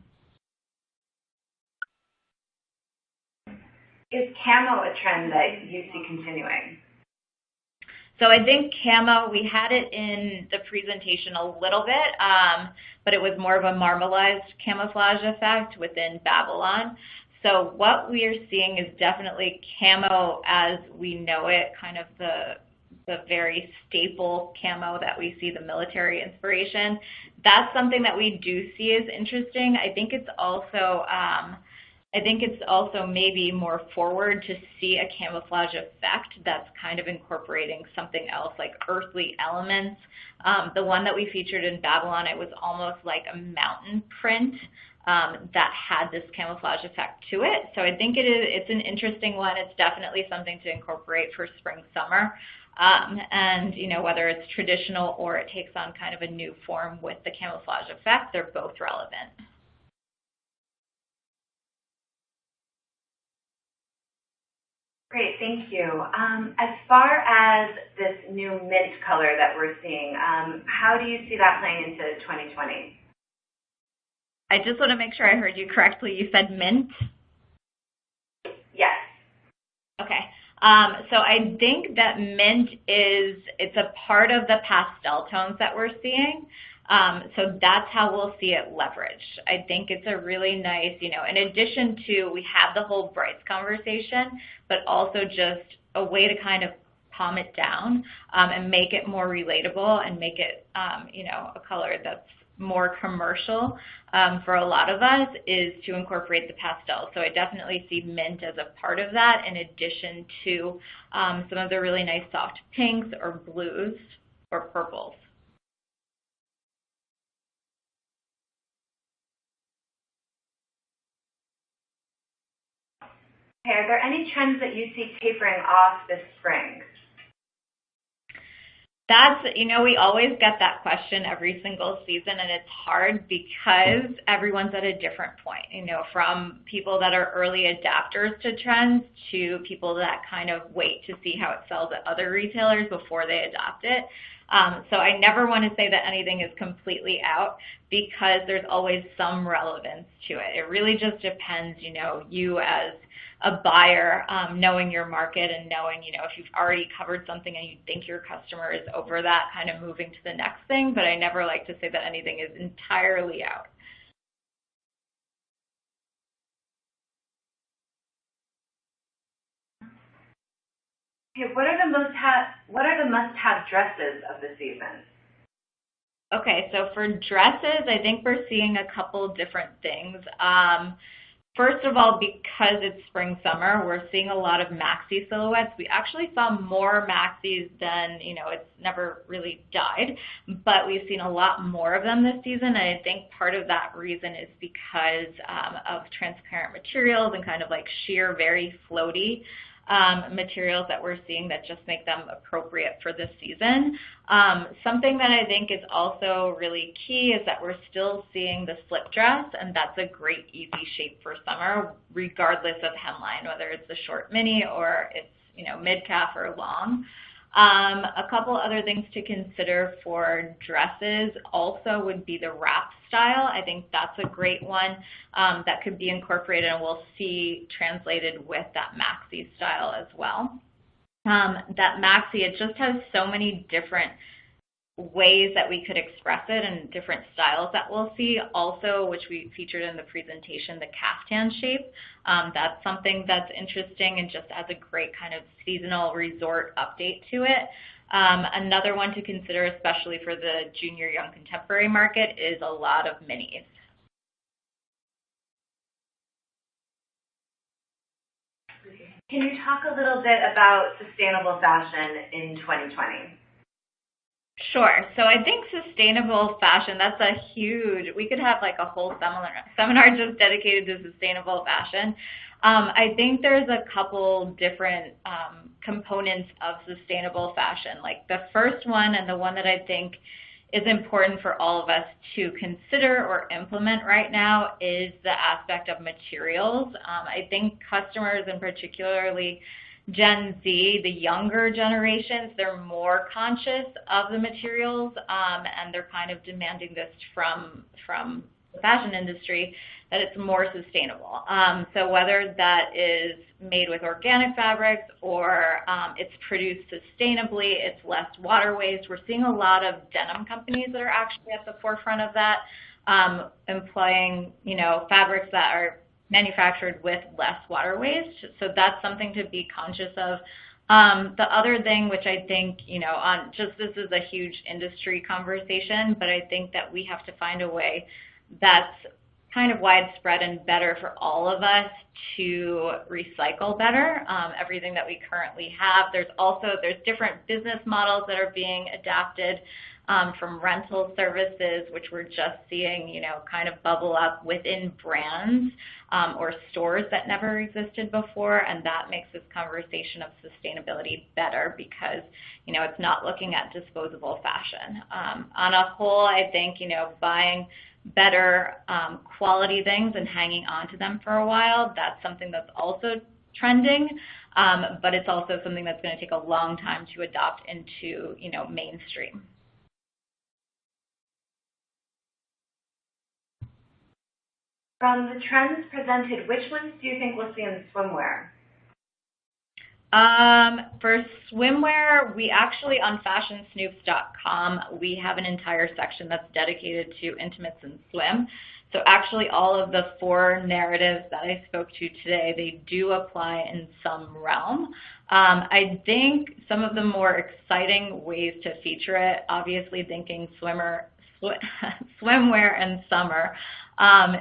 Is camo a trend that you see continuing? So I think camo, we had it in the presentation a little bit, but it was more of a marmalized camouflage effect within Babylon. So what we are seeing is definitely camo as we know it, kind of the very staple camo that we see, the military inspiration. That's something that we do see as interesting. I think it's also maybe more forward to see a camouflage effect that's kind of incorporating something else like earthly elements. The one that we featured in Babylon, it was almost like a mountain print that had this camouflage effect to it. So I think it's an interesting one. It's definitely something to incorporate for spring, summer. And whether it's traditional or it takes on kind of a new form with the camouflage effect, they're both relevant. Great, thank you. As far as this new mint color that we're seeing, how do you see that playing into 2020? I just want to make sure I heard you correctly. You said mint? Yes. Okay. So I think that mint it's a part of the pastel tones that we're seeing. So that's how we'll see it leveraged. I think it's a really nice, in addition to we have the whole brights conversation, but also just a way to kind of calm it down and make it more relatable and make it, a color that's more commercial for a lot of us is to incorporate the pastel. So I definitely see mint as a part of that in addition to some of the really nice soft pinks or blues or purples. Okay, are there any trends that you see tapering off this spring? That's, we always get that question every single season, and it's hard because everyone's at a different point, from people that are early adapters to trends to people that kind of wait to see how it sells at other retailers before they adopt it. So I never want to say that anything is completely out because there's always some relevance to it. It really just depends, you as a buyer, knowing your market and knowing, if you've already covered something and you think your customer is over that, kind of moving to the next thing. But I never like to say that anything is entirely out. Okay, what are the must-have dresses of the season? Okay, so for dresses, I think we're seeing a couple different things. First of all, because it's spring, summer, we're seeing a lot of maxi silhouettes. We actually saw more maxis than, it's never really died, but we've seen a lot more of them this season. And I think part of that reason is because of transparent materials and kind of like sheer, very floaty materials that we're seeing that just make them appropriate for this season. Something that I think is also really key is that we're still seeing the slip dress, and that's a great easy shape for summer, regardless of hemline, whether it's the short mini or it's mid-calf or long. A couple other things to consider for dresses also would be the wrap style. I think that's a great one that could be incorporated and we'll see translated with that maxi style as well. That maxi, it just has so many different ways that we could express it and different styles that we'll see. Also, which we featured in the presentation, the caftan shape. That's something that's interesting and just adds a great kind of seasonal resort update to it. Another one to consider, especially for the junior young contemporary market, is a lot of minis. Can you talk a little bit about sustainable fashion in 2020? Sure. So I think sustainable fashion, that's a huge, we could have like a whole seminar just dedicated to sustainable fashion. I think there's a couple different components of sustainable fashion. Like the first one, and the one that I think is important for all of us to consider or implement right now, is the aspect of materials. I think customers, and particularly Gen Z, the younger generations, they're more conscious of the materials, and they're kind of demanding this from the fashion industry, that it's more sustainable. So whether that is made with organic fabrics or it's produced sustainably, it's less water waste. We're seeing a lot of denim companies that are actually at the forefront of that, employing, fabrics that are manufactured with less water waste. So that's something to be conscious of. The other thing, which I think, this is a huge industry conversation, but I think that we have to find a way that's kind of widespread and better for all of us to recycle better everything that we currently have. There's different business models that are being adapted from rental services, which we're just seeing, kind of bubble up within brands or stores that never existed before, and that makes this conversation of sustainability better because, it's not looking at disposable fashion. On a whole, I think, buying better quality things and hanging on to them for a while, that's something that's also trending, but it's also something that's going to take a long time to adopt into, mainstream. From the trends presented, which ones do you think we'll see in swimwear? For swimwear, we actually on fashionsnoops.com, we have an entire section that's dedicated to intimates and swim. So actually all of the 4 narratives that I spoke to today, they do apply in some realm. I think some of the more exciting ways to feature it, obviously thinking swimwear and summer,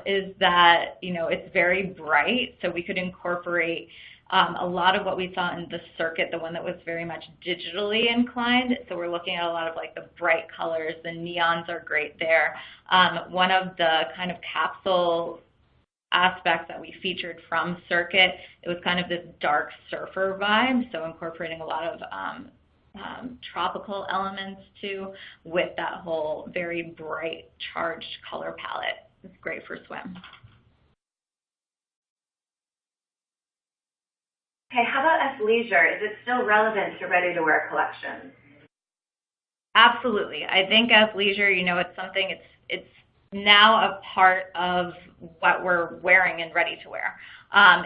is that, it's very bright, so we could incorporate a lot of what we saw in the Circuit, the one that was very much digitally inclined. So we're looking at a lot of like the bright colors. The neons are great there. One of the kind of capsule aspects that we featured from Circuit, it was kind of this dark surfer vibe, so incorporating a lot of tropical elements too, with that whole very bright charged color palette. It's great for swim. Okay, how about athleisure? Is it still relevant to ready-to-wear collections? Absolutely. I think athleisure, it's something, it's now a part of what we're wearing and ready to wear.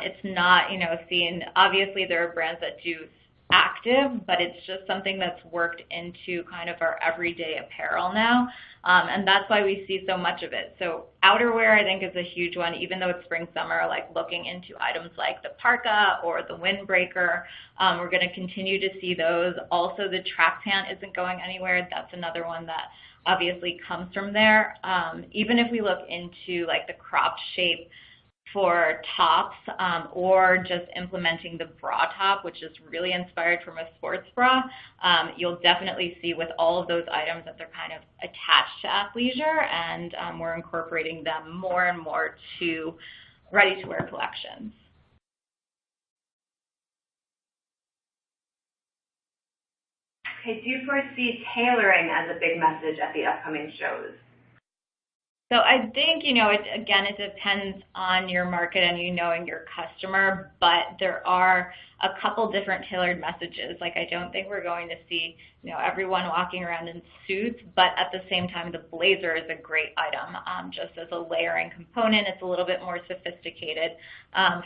It's not, seen, obviously there are brands that do active, but it's just something that's worked into kind of our everyday apparel now. And that's why we see so much of it. So outerwear, I think, is a huge one, even though it's spring, summer, like looking into items like the parka or the windbreaker. We're going to continue to see those. Also, the track pant isn't going anywhere. That's another one that obviously comes from there. Even if we look into like the cropped shape for tops, or just implementing the bra top, which is really inspired from a sports bra, you'll definitely see with all of those items that they're kind of attached to athleisure, and we're incorporating them more and more to ready-to-wear collections. Okay, do you foresee tailoring as a big message at the upcoming shows? So I think, it depends on your market and knowing your customer, but there are a couple different tailored messages. Like, I don't think we're going to see, everyone walking around in suits, but at the same time, the blazer is a great item. Just as a layering component, it's a little bit more sophisticated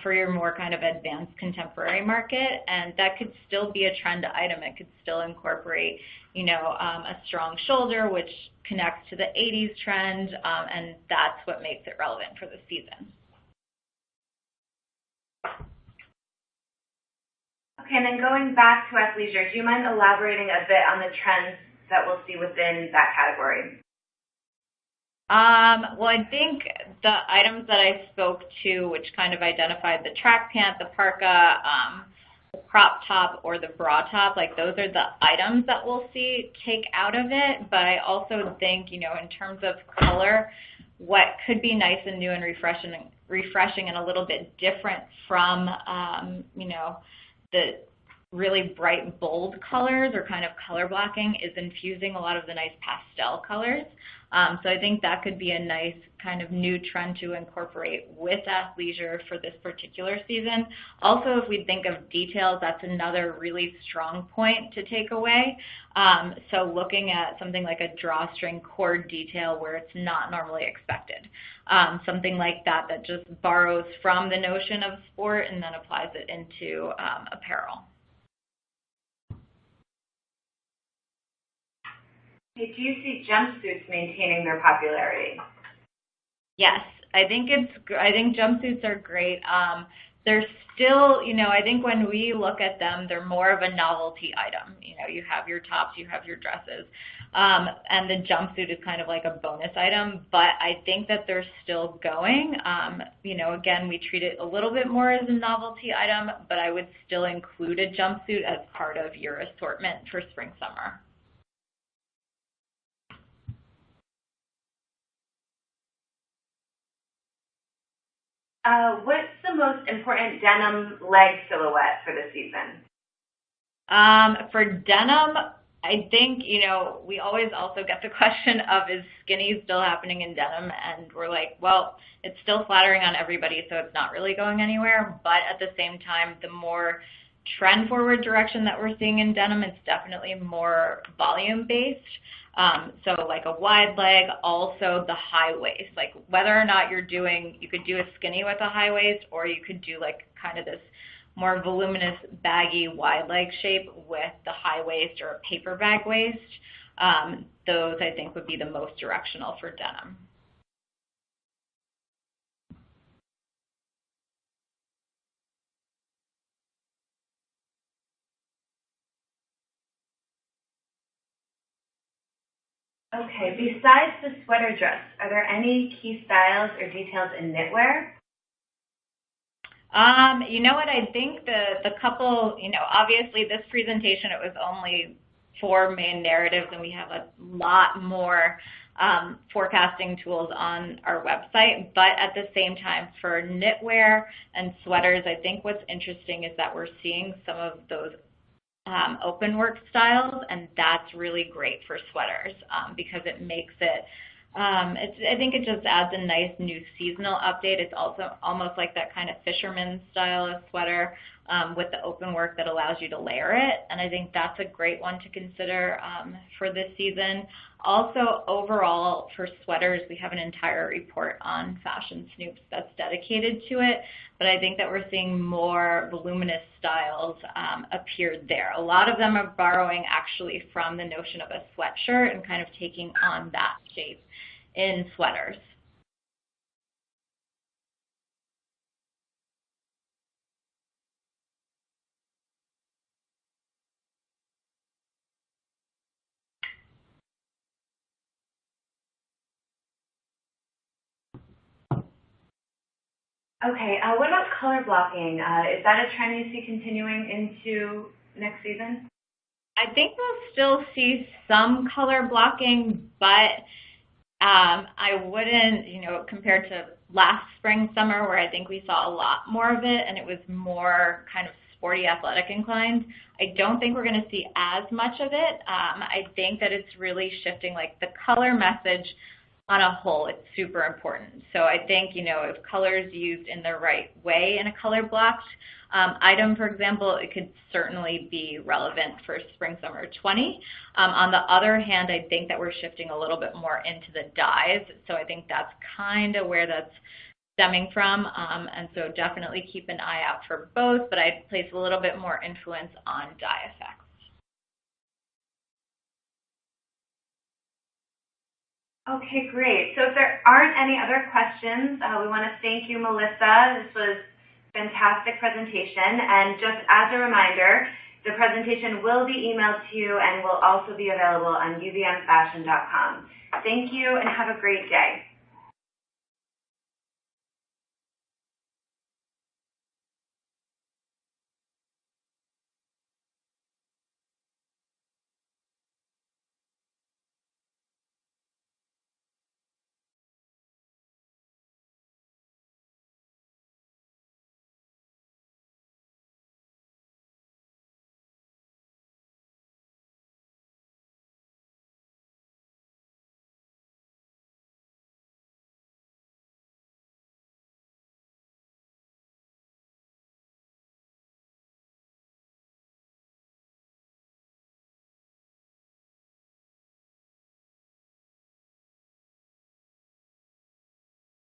for your more kind of advanced contemporary market, and that could still be a trend item. It could still incorporate, a strong shoulder, which connects to the 80s trend, and that's what makes it relevant for the season. Okay, and then going back to athleisure, do you mind elaborating a bit on the trends that we'll see within that category? Well, I think the items that I spoke to, which kind of identified the track pant, the parka, the crop top, or the bra top, like those are the items that we'll see take out of it. But I also think, in terms of color, what could be nice and new and refreshing and a little bit different from, the really bright, bold colors or kind of color blocking is infusing a lot of the nice pastel colors. So I think that could be a nice kind of new trend to incorporate with athleisure for this particular season. Also, if we think of details, that's another really strong point to take away. So looking at something like a drawstring cord detail where it's not normally expected. Something like that just borrows from the notion of sport and then applies it into apparel. Okay, do you see jumpsuits maintaining their popularity? Yes, I think jumpsuits are great. They're still, I think when we look at them, they're more of a novelty item. You have your tops, you have your dresses, and the jumpsuit is kind of like a bonus item, but I think that they're still going. Again, we treat it a little bit more as a novelty item, but I would still include a jumpsuit as part of your assortment for spring, summer. What's the most important denim leg silhouette for the season? For denim, I think, we always also get the question of, is skinny still happening in denim? And we're like, well, it's still flattering on everybody, so it's not really going anywhere. But at the same time, the more trend-forward direction that we're seeing in denim, it's definitely more volume-based. So like a wide leg, also the high waist, like whether or not you could do a skinny with a high waist, or you could do like kind of this more voluminous, baggy, wide leg shape with the high waist or a paper bag waist. Those I think would be the most directional for denim. Okay, besides the sweater dress, are there any key styles or details in knitwear? You know what, I think the couple, obviously this presentation, it was only 4 main narratives, and we have a lot more forecasting tools on our website. But at the same time, for knitwear and sweaters, I think what's interesting is that we're seeing some of those open work styles, and that's really great for sweaters because it makes it, I think it just adds a nice new seasonal update. It's also almost like that kind of fisherman style of sweater with the open work that allows you to layer it, and I think that's a great one to consider for this season. Also, overall, for sweaters, we have an entire report on Fashion Snoops that's dedicated to it, but I think that we're seeing more voluminous styles appear there. A lot of them are borrowing actually from the notion of a sweatshirt and kind of taking on that shape in sweaters. Okay, what about color blocking? Is that a trend you see continuing into next season? I think we'll still see some color blocking, but I wouldn't, compared to last spring, summer, where I think we saw a lot more of it and it was more kind of sporty, athletic inclined. I don't think we're going to see as much of it. I think that it's really shifting, like the color message on a whole, it's super important. So I think, if color is used in the right way in a color blocked item, for example, it could certainly be relevant for spring, summer 20. On the other hand, I think that we're shifting a little bit more into the dyes. So I think that's kind of where that's stemming from. And so definitely keep an eye out for both, but I'd place a little bit more influence on dye effects. Okay, great. So if there aren't any other questions, we want to thank you, Melissa. This was a fantastic presentation. And just as a reminder, the presentation will be emailed to you and will also be available on uvmfashion.com. Thank you and have a great day.